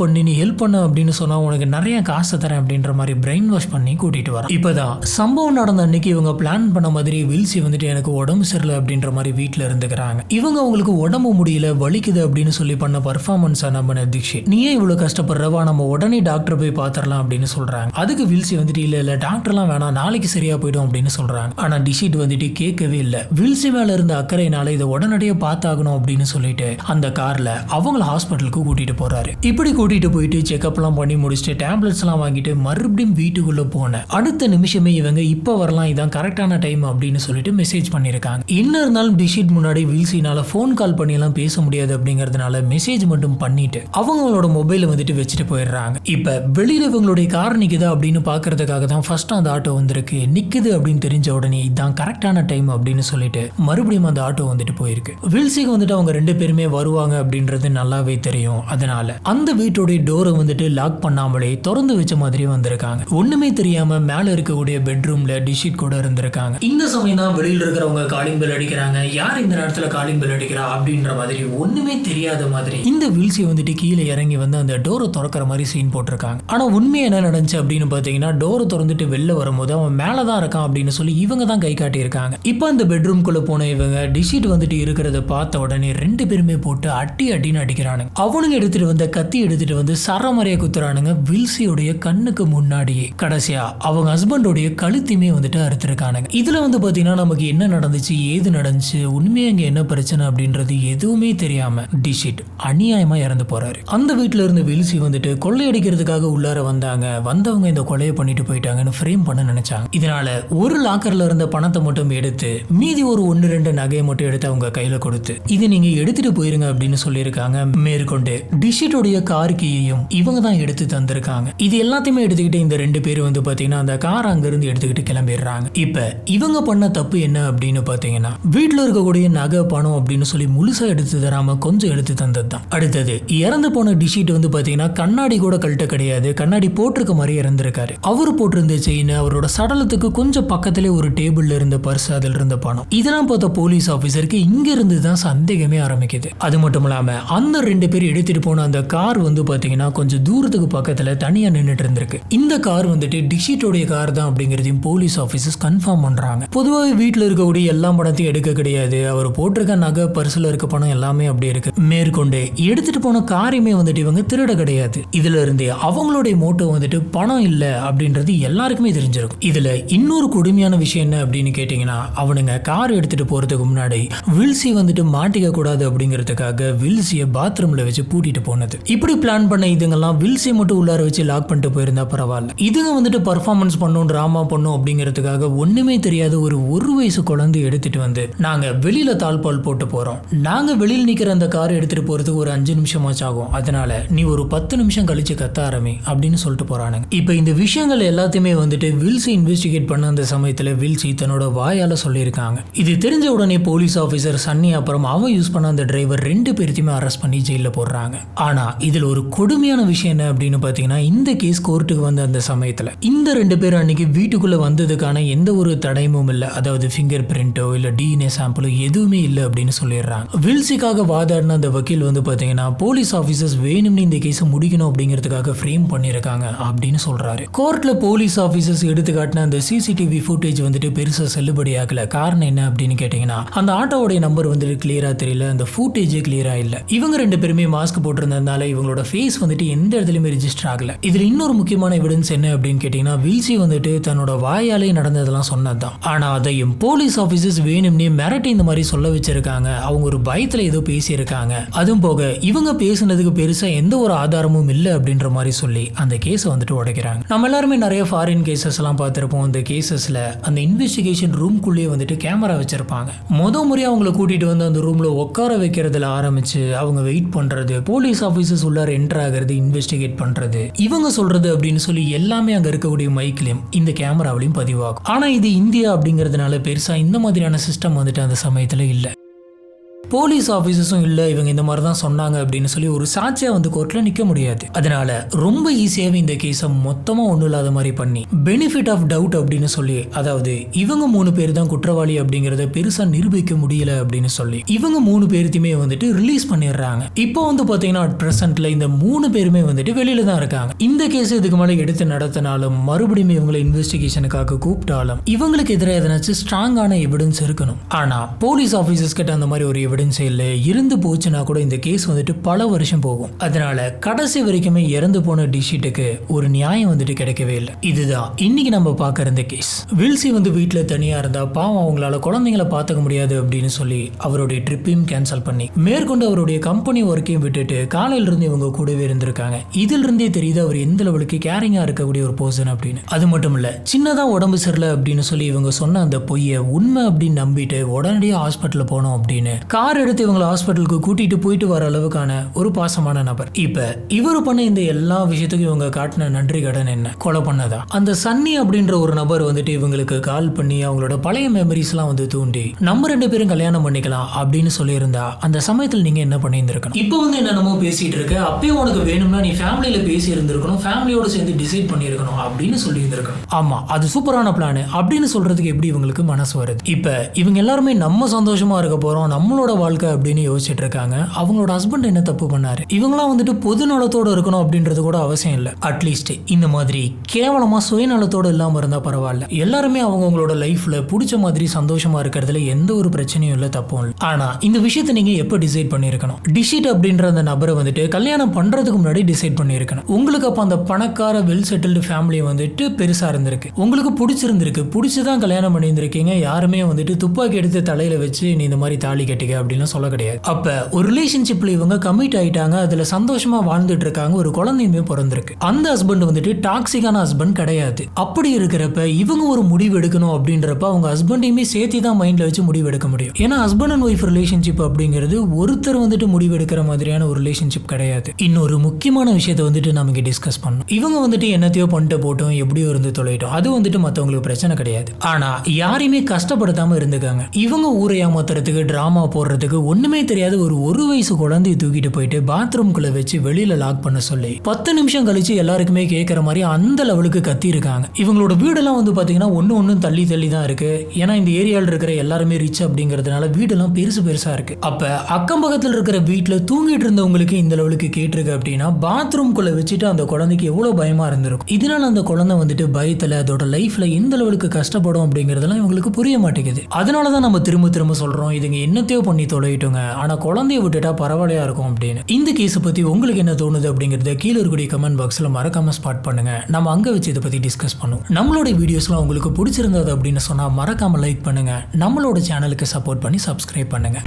பண்ண அப்படின்னு சொன்னா உனக்கு நிறைய காசு தரேன் அப்படின்ற மாதிரி பிரெயின் வாஷ் பண்ணி கூட்டிட்டு வரான். இப்பதான் சம்பவம் நடந்த அன்னைக்கு இவங்க பிளான் பண்ண மாதிரி வில்சி வந்துட்டு எனக்கு உடம்பு சரியில்லை அப்படின்ற மாதிரி வீட்டுல இருந்துக்கிறாங்க. இவங்க அவங்களுக்கு உடம்பு முடியல வலிக்குது அப்படின்னு சொல்லி பண்ண பர்ஃபார்மன்ஸ் நம்ம தீக்ஷித் நீ ஏன் இவ்வளவு கஷ்டப்படுறவா நம்ம உடனே டாக்டர் போய் பாத்திரலாம் அப்படின்னு சொல்றாங்க. அதுக்கு வில்சி வந்துட்டு இல்ல டாக்டர்லாம் வேணாம் நாளைக்கு சரியா போயிடும் அப்படின்னு சொல்றாங்க. ஆனா டிஷிட் வந்துட்டு கேட்கவே இல்லை. வில்சி மேல இருந்த அக்கறையினால இதை உடனடியே பார்த்தாகணும் அப்படின்னு சொல்லிட்டு அந்த கார்ல அவங்கள ஹாஸ்பிட்டலுக்கு கூட்டிட்டு போறாரு. இப்படி கூட்டிட்டு போயிட்டு செக்அப் எல்லாம் பண்ணி முடிச்சுட்டு டேப்லெட்ஸ் எல்லாம் வாங்கிட்டு மறுபடியும் வீட்டுக்குள்ள போன அடுத்த நிமிஷமே இவங்க இப்ப வரலாம் இதான் கரெக்டான டைம் அப்படின்னு சொல்லிட்டு மெசேஜ் பண்ணிருக்காங்க. என்ன இருந்தாலும் டிஷிட் முன்னாடி வில்சினால போன் கால் பண்ணி எல்லாம் பேச முடியாது அப்படிங்கறதுனால மெசேஜ் மட்டும் பண்ணிட்டு அவங்களோட மொபைலை வந்துட்டு வச்சுட்டு போயிடுறாங்க. இப்ப வெளியில இவங்களுடைய கார் நிக்குதா அப்படின்னு பாக்குறதுக்காக தான் ஃபர்ஸ்ட் அந்த ஆட்டோ வந்திருக்கு. நிக்குது அப்படின்னு தெரிஞ்ச உடனே இதான் கரெக்டான டைம் அப்படின்னு சொல்லிட்டு மறுபடியும் அந்த ஆட்டோ வந்துட்டு போயிருக்கு. வில்சிக்கு வந்துட்டு அவங்க 2 பேருமே வருவாங்க அப்படின்றது நல்லாவே தெரியும். அதனால அந்த வீட்டோட டோரை வந்துட்டு லாக் பண்ணாமலே திறந்து வச்ச மாதிரி வந்திருக்காங்க. ஒண்ணுமே தெரியாம மேல இருக்கக்கூடிய பெட்ரூம்ல டிஷிட் கூட இருந்திருக்காங்க. இந்த சமயம் தான் வெளியில இருக்கிறவங்க காலிங் பெல் அடிக்கிறாங்க. யார் இந்த நேரத்துல காலிங் பெல் அடிக்கிறா அப்படின்ற மாதிரி ஒண்ணுமே தெரியாத மாதிரி இந்த வில்சி வந்துட்டு கீழே இறங்கி வந்து அந்த டோரை திறக்கிற மாதிரி சீன் போட்டிருக்காங்க. ஆனா உண்மை என்ன நடந்துச்சு அப்படின்னு பாத்தீங்கன்னா டோரை திறந்துட்டு வெளில வரும்போது அவன் மேலதான் இருக்கான் அப்படின்னு சொல்லி இவங்க தான் கை காட்டி இருக்காங்க. இப்ப அந்த பெட்ரூம்குள்ள போன இவங்க டிஷிட் வந்துட்டு இருக்கிறத பார்த்த உடனே 2 பேருமே போட்டு அடின்னு அடிக்கிறானுங்க. அவனுங்க எடுத்துட்டு வந்த கத்தி எடுத்துட்டு வந்து சரமறைய குத்துறானுங்க வில்சியோடைய கண்ணுக்கு முன்னாடியே. கடைசியா அவங்க ஹஸ்பண்டோடைய கழுத்தையுமே வந்துட்டு அறுத்திருக்கானுங்க. இதுல வந்து பாத்தீங்கன்னா நமக்கு என்ன நடந்துச்சு ஏது நடந்துச்சு உண்மையா இங்க என்ன பிரச்சனை அப்படின்றது எதுவுமே தெரியாம டிஷிட் அநியாயமா இறந்து போறாரு. அந்த வீட்டுல இருந்து வில்சி வந்துட்டு கொள்ளையடிக்கிறதுக்காக உள்ளார வந்தவங்க இந்த கொலையை பண்ணிட்டு போயிட்டாங்கன்னு ஃப்ரேம் பண்ண நினைச்சாங்க. இதனால ஒரு லாக்கர்ல இருந்த பணத்தை மட்டும் எடுத்து மீதி ஒரு 1-2 நகையை மட்டும் எடுத்து அவங்க கையில கொடுத்து இது நீங்க எடுத்துட்டு போயிருங்க அப்படின்னு சொல்லியிருக்காங்க. மேற்கொண்டு டிஷிட்டோடைய கார் கீயையும் இவங்க தான் எடுத்து தந்திருக்காங்க. இது எல்லாத்தையுமே எடுத்துக்கிட்டு இந்த 2 பேரும் வந்து பாத்தீங்கன்னா அந்த கார் அங்கிருந்து எடுத்துக்கிட்டு கிளம்பிடுறாங்க. இப்ப இவங்க பண்ண தப்பு என்ன அப்படின்னு பாத்தீங்கன்னா வீட்டுல இருக்கக்கூடிய நகை பணம் அப்படின்னு சொல்லி முழுசா எடுத்து தராம கொஞ்சம் எடுத்து தந்தது தான். அடுத்தது இறந்து போன டிஷிட் வந்து பாத்தீங்கன்னா கண்ணாடி கூட கழட்ட கிடையாது. கண்ணாடி போட்டிருக்க மாதிரி இறந்திருக்காரு. அவரு போட்டிருந்த செயின் அவரோட சடலத்துக்கு கொஞ்சம் பக்கத்திலே ஒரு டேபிள்ல இருந்த பர்ஸ் அதில் இருந்த பணம் இதெல்லாம் பார்த்த போலீஸ் ஆபீசருக்கு இங்க இருந்து தான் சந்தேகமே ஆரம்பிக்குது. அது மட்டும் இல்லாம அந்த 2 பேர் எடுத்துட்டு போன அந்த கார் வந்து பாத்தீங்கன்னா கொஞ்சம் தூரத்துக்கு பக்கத்துல தனியா நின்றுட்டு இருந்திருக்கு. இந்த கார் வந்துட்டு டிஷிட்டோடைய கார் தான் அப்படிங்கறதையும் போலீஸ் ஆபீசர்ஸ் கன்ஃபார்ம் பண்றாங்க. பொதுவாக வீட்டுல இருக்கக்கூடிய எல்லா பணத்தையும் எடுக்க கிடையாது. அவர் போட்டிருக்க நகை பர்சுல இருக்க பணம் எல்லாமே அப்படி இருக்கு. மேற்கொண்டு எடுத்துட்டு போன காரையுமே வந்துட்டு இவங்க திருட கிடையாது. இதுல இருந்தே அவங்களுடைய மோட்டோ வந்துட்டு பணம் இல்ல அப்படின்றது எல்லாருக்குமே தெரிஞ்சிருக்கும். இதுல இன்னொரு கொடுமையான விஷயம் என்ன அப்படின்னு கேட்டீங்கன்னா அவனுங்க கார் எடுத்துட்டு போறதுக்கு முன்னாடி வில்சி வந்துட்டு மாட்டிக்க கூடாது அப்படிங்கிறதுக்காக வில்சியை பாத்ரூம்ல வச்சு பூட்டிட்டு போனது. இப்படி பிளான் பண்ண இதுங்கெல்லாம் வில்சி மட்டும் உள்ளார வச்சு லாக் பண்ணிட்டு போயிருந்தா பரவாயில்ல. இதுங்க வந்துட்டு பர்ஃபார்மன்ஸ் பண்ணும் டிராமா பண்ணும் அப்படிங்கிறதுக்காக ஒண்ணுமே தெரியாத ஒரு வயசு குழந்தை எடுத்துட்டு வந்து நாங்க வெளியில தாழ்பால் போட்டு போறோம். நாங்க வெளியில் நிக்கிற அந்த கார் எடுத்துட்டு போறதுக்கு ஒரு 5 நிமிஷமாச்சு ஆகும். அதனால நீ ஒரு 10 நிமிஷம் கழிச்சு கத்த ஆரம்பி அப்படின்னு சொல்லிட்டு போறானுங்க. இப்ப இந்த விஷயங்கள் எல்லாத்தையுமே வந்துட்டு வில்சி இன்வெஸ்டிகேட் பண்ண அந்த சமயத்துல வில்சி தன்னோட வாயால சொல்லியிருக்காங்க. இது தெரிஞ்ச உடனே போலீஸ் ஆபீசர் சன்னி அப்புறம் அவன் யூஸ் பண்ண அந்த டிரைவர் 2 பேரையுமே அரெஸ்ட் பண்ணி ஜெயில போடுறாங்க. ஆனா இதுல ஒரு கொடுமையான விஷயம் என்ன அப்படின்னு பாத்தீங்கன்னா இந்த கேஸ் கோர்ட்டுக்கு வந்த அந்த சமயத்துல இந்த 2 பேரும் அன்னைக்கு வீட்டுக்குள்ள வந்ததுக்கான எந்த ஒரு தடயமும் இல்ல. அதாவது ஃபிங்கர் பிரிண்டோ இல்ல டிஎன்ஏ சாம்பிளோ எதுவுமே இல்ல அப்படின்னு சொல்லிடுறாங்க. வில்சிக்காக வாதாடின அந்த வக்கீல் வந்து பாத்தீங்கன்னா போலீஸ் ஆபீசர்ஸ் வேணும்னு இந்த கேஸை முடிக்கணும் அப்படிங்கிறதுக்காக ஃப்ரேம் பண்ணிருக்காங்க அப்படின்னு சொல்றாரு. கோர்ட்ல போலீஸ் ஆபீசர்ஸ் எடுத்து காட்டின அந்த சிசிடிவி ஃபுட்டேஜ் வந்துட்டு பெருசா செல்லுபடி ஆகல. காரணம் என்ன அப்படின்னு கேட்டீங்கன்னா அந்த ஆட்டோடைய நம்பர் வந்துட்டு கிளியரா தெரியல. அந்த ஃபுட்டேஜே கிளியரா இல்ல. இவங்க 2 பேருமே மாஸ்க் போட்டிருந்ததுனால இவங்களோட ஃபேஸ் வந்துட்டு எந்த இடத்துலயுமே ரெஜிஸ்டர் ஆகல. இதுல இன்னொரு முக்கியமான எவிடன்ஸ் என்ன அப்படின்னு கேட்டீங்கன்னா வில்சி வந்துட்டு தன்னோட வாயாலே நடந்ததெல்லாம் சொன்னதுதான். ஆனா அதையும் போலீஸ் ஆபீசர்ஸ் வேணும்னே மிரட்டி இந்த மாதிரி சொல்ல வச்சிருக்காங்க. அவங்க ஒரு பயத்துல ஏதோ பேசியிருக்காங்க. அதுவும் போக இவங்க பேசுனதுக்கு பெருசா எந்த ஒரு ஆதாரமும் இல்ல அப்படின்ற மாதிரி சொல்லி அந்த கேஸை வந்துட்டு உடைக்கிறாங்க. நம்ம எல்லாருமே நிறைய ஃபாரின் கேசஸ் எல்லாம் பார்த்திருப்போம். இந்த கேசஸ்ல அந்த இன்வெஸ்டிகேஷன் ரூம்குள்ளேயே வந்துட்டு கேமரா வச்சிருப்பாங்க. முறையா அவங்களை கூட்டிட்டு வந்து அந்த ரூம்ல உட்கார வைக்கிறதுல ஆரம்பிச்சு அவங்க வெயிட் பண்றது, போலீஸ் ஆபீசர்ஸ் உள்ளார என்டர் ஆகிறது, இன்வெஸ்டிகேட் பண்றது, இவங்க சொல்றது அப்படின்னு சொல்லி எல்லாமே அங்க இருக்கக்கூடிய மைக்லயும் இந்த கேமராவிலையும் பதிவாகும். ஆனா இது இந்தியா அப்படிங்கிறதுனால பெருசா இந்த மாதிரியான சிஸ்டம் வந்துட்டு அந்த சமயத்துல இல்ல. போலீஸ் ஆபீசர்ஸும் இல்ல இவங்க இந்த மாதிரி தான் சொன்னாங்க அப்படின்னு சொல்லி ஒரு சாட்சியா வந்து கோர்ட்ல நிக்க முடியாது. அதனால ரொம்ப ஈஸியாவே இந்த கேஸை மொத்தமா ஒண்ணும் இல்லாத மாதிரி பண்ணி பெனிஃபிட் ஆஃப் டவுட் அப்படின்னு சொல்லி, அதாவது இவங்க 3 பேர் தான் குற்றவாளி அப்படிங்கறத பெருசா நிரூபிக்க முடியல அப்படின்னு சொல்லி இவங்க 3 பேருத்தையுமே வந்துட்டு ரிலீஸ் பண்ணிடுறாங்க. இப்போ வந்து பாத்தீங்கன்னா அட் பிரசன்ட்ல இந்த 3 பேருமே வந்துட்டு வெளியில தான் இருக்காங்க. இந்த கேஸ் இதுக்கு மேல எடுத்து நடத்தினாலும் மறுபடியும் இவங்களை இன்வெஸ்டிகேஷனுக்காக கூப்பிட்டாலும் இவங்களுக்கு எதிராக எதனாச்சும் ஸ்ட்ராங்கான எவிடன்ஸ் இருக்கணும். ஆனா போலீஸ் ஆபீசர்ஸ் கிட்ட அந்த மாதிரி ஒரு எவிடன்ஸ் இல்ல. இருந்து போச்சுன்னா கூட இந்த கேஸ் வந்துட்டு பல வருஷம் போகும். அதனால கடைசி வரைக்குமே இறந்து போன டிஷிட்டுக்கு ஒரு நியாயம் வந்துட்டு கிடைக்கவே இல்லை. இதுதான் இன்னைக்கு நம்ம பார்க்கற இந்த கேஸ். வில்சி வந்து வீட்டுல தனியா இருந்தா பாவம் அவங்களால குழந்தைங்களை பார்த்துக்க முடியாது அப்படின்னு சொல்லி அவருடைய ட்ரிப்பையும் கேன்சல் பண்ணி மேற்கொண்டு அவருடைய கம்பெனி ஒர்க்கையும் விட்டுட்டு காலையில இருந்து இவங்க கூடவே இருந்திருக்காங்க. இதுல இருந்தே தெரியுது அவர் எந்த லெவலுக்கு கேரிங்கா இருக்கக்கூடிய ஒரு பர்சன் அப்படின்னு. அது மட்டும் இல்ல, சின்னதா உடம்பு சரியில்லை அப்படின்னு சொல்லி இவங்க சொன்ன அந்த பொய்யை உண்மை அப்படின்னு நம்பிட்டு உடனடியாக ஹாஸ்பிட்டல் போனோம் அப்படின்னு கார் எடுத்து இவங்களை ஹாஸ்பிட்டலுக்கு கூட்டிட்டு போயிட்டு வர அளவுக்கான ஒரு பாசமான நபர். இப்ப இவர் பண்ண இந்த எல்லா விஷயத்துக்கும் இவங்க காட்டின நன்றி கடன் என்ன? கொலை பண்ணதா? அந்த சன்னி அப்படின்ற ஒரு நபர் வந்துட்டு இவங்களுக்கு கால் பண்ணி அவங்களோட பழைய மெமரிஸ் எல்லாம் வந்து தூண்டி நம்ம 2 பேரும் கல்யாணம் பண்ணிக்கலாம் அப்படின்னு சொல்லியிருந்தா அந்த சமயத்தில் நீங்க என்ன பண்ணியிருந்திருக்கணும்? இப்போ வந்து என்னென்னமோ பேசிட்டு இருக்க, அப்பயே உனக்கு வேணும்னா நீ ஃபேமிலியில பேசி இருந்திருக்கணும், ஃபேமிலியோட சேர்ந்து டிசைட் பண்ணியிருக்கணும் அப்படின்னு சொல்லி இருந்திருக்கணும். ஆமா, அது சூப்பரான பிளான் அப்படின்னு சொல்றதுக்கு எப்படி இவங்களுக்கு மனசு வருது? இப்ப இவங்க எல்லாருமே நம்ம சந்தோஷமா இருக்க போறோம், நம்மளோட வாழ்க்கை அப்படின்னு யோசிச்சுட்டு இருக்காங்க. அவங்களோட ஹஸ்பண்ட் என்ன தப்பு பண்ணாரு? இவங்களாம் வந்துட்டு பொது நலத்தோட இருக்கணும் அப்படின்றது கூட அவசியம் இல்லை. அட்லீஸ்ட் இந்த மாதிரி கேவலமா சுயநலத்தோட இல்லாம இருந்தா பரவாயில்ல. எல்லாருமே அவங்களோட லைஃப்ல பிடிச்ச மாதிரி சந்தோஷமா இருக்கிறதுல எந்த ஒரு பிரச்சனையும் இல்லை, தப்பும் இல்லை. ஆனா இந்த விஷயத்தை நீங்க எப்ப டிசைட் பண்ணிருக்கணும்? டிஷிட் அப்படின்ற அந்த நபரை வந்துட்டு கல்யாணம் பண்றதுக்கு முன்னாடி டிசைட் பண்ணிருக்கணும். உங்களுக்கு அப்ப அந்த பணக்கார வெல் செட்டில்டு ஃபேமிலி வந்துட்டு பெருசா இருந்திருக்கு, உங்களுக்கு பிடிச்சிருந்திருக்கு, பிடிச்சுதான் கல்யாணம் பண்ணியிருந்திருக்கீங்க. யாருமே வந்துட்டு துப்பாக்கி எடுத்து தலையில வச்சு நீ இந்த மாதிரி தாலி கட்டிக்க அப்படின்னு சொல்ல கிடையாது. அப்ப ஒரு ரிலேஷன்ஷிப்ல இவங்க கமிட் ஆயிட்டாங்க, அதுல சந்தோஷமா வாழ்ந்துட்டு இருக்காங்க, ஒரு குழந்தையுமே பிறந்திருக்கு. அந்த ஹஸ்பண்ட் வந்துட்டு டாக்ஸிக்கான ஹஸ்பண்ட் கிடையாது. அப்படி இருக்கிறப்ப இவங்க ஒரு முடிவு எடுக்கணும் அப்படின்றப்ப அவங்க ஹஸ்பண்டையுமே சேர்த்து தான் மைண்ட்ல வச்சு முடிவு எடுக்க முடியும். ஏன்னா ஹஸ்பண்ட் அண்ட் ஒய்ஃப் ரிலேஷன்ஷிப் அப்படிங்கிறது ஒருத்தர் வந்துட்டு முடிவு எடுக்கிற மாதிரியான ஒரு ரிலேஷன்ஷிப் கிடையாது. இன்னொரு முக்கியமான விஷயத்தை வந்துட்டு நமக்கு டிஸ்கஸ் பண்ணணும். இவங்க வந்துட்டு என்னத்தையோ பண்ணிட்டு போட்டோம், எப்படியோ இருந்து தொலைட்டோம், அது வந்துட்டு மற்றவங்களுக்கு பிரச்சனை கிடையாது. ஆனா யாரையுமே கஷ்டப்படுத்தாம இருந்துக்காங்க. இவங்க ஊரை ஏமாத்துறதுக்கு டிராமா போடுறதுக்கு ஒண்ணுமே தெரியாத ஒரு வயசு குழந்தைய தூக்கிட்டு போயிட்டு பாத்ரூம்குள்ள வச்சு வெளியில லாக் பண்ண சொல்லி 10 நிமிஷம் கழிச்சு எல்லாருக்குமே கேட்கற மாதிரி அந்த லெவலுக்கு கத்தி இருக்காங்க. இவங்களோட வீடெல்லாம் வந்து பாத்தீங்கன்னா ஒன்னு தள்ளி தான் இருக்கு. ஏன்னா இந்த ஏரியாவில் இருக்கிற எல்லாருமே ரிச் அப்படிங்கிறதுனால வீடெல்லாம் பெருசா இருக்கு. அப்ப அக்கம் பக்கத்தில் இருக்கிற வீட்டுல தூங்கிட்டு இருந்தவங்களுக்கு இந்த லெவலுக்கு கேட்டிருக்கு அப்படின்னா பாத்ரூம்குள்ள வச்சுட்டு அந்த குழந்தைக்கு எவ்வளவு பயமா இருந்திருக்கும். இதனால அந்த குழந்தை வந்துட்டு பயத்துல அதோட லைஃப்ல எந்த லெவலுக்கு கஷ்டப்படும் அப்படிங்கறதெல்லாம் இவங்களுக்கு புரிய மாட்டேங்குது. அதனாலதான் நம்ம திரும்ப சொல்றோம், இதுங்க என்னத்தையோ பண்ணி தொலைட்டுங்க, ஆனா குழந்தைய விட்டுட்டா பரவாயில்லையா இருக்கும் அப்படின்னு. இந்த கேஸ் பத்தி உங்களுக்கு என்ன தோணுது அப்படிங்கறத கீழே இருக்கக்கூடிய கமெண்ட் பாக்ஸ்ல மறக்காம ஸ்பாட் பண்ணுங்க. நம்ம அங்க வச்சு இதை பத்தி டிஸ்கஸ் பண்ணுவோம். நம்மளோட வீடியோஸ்லாம் உங்களுக்கு பிடிச்சிருந்தது அப்படின்னு சொன்னா மறக்காம லைக் பண்ணுங்க. நம்மளோட சேனலுக்கு சப்போர்ட் பண்ணி சப்ஸ்கிரைப் பண்ணுங்க.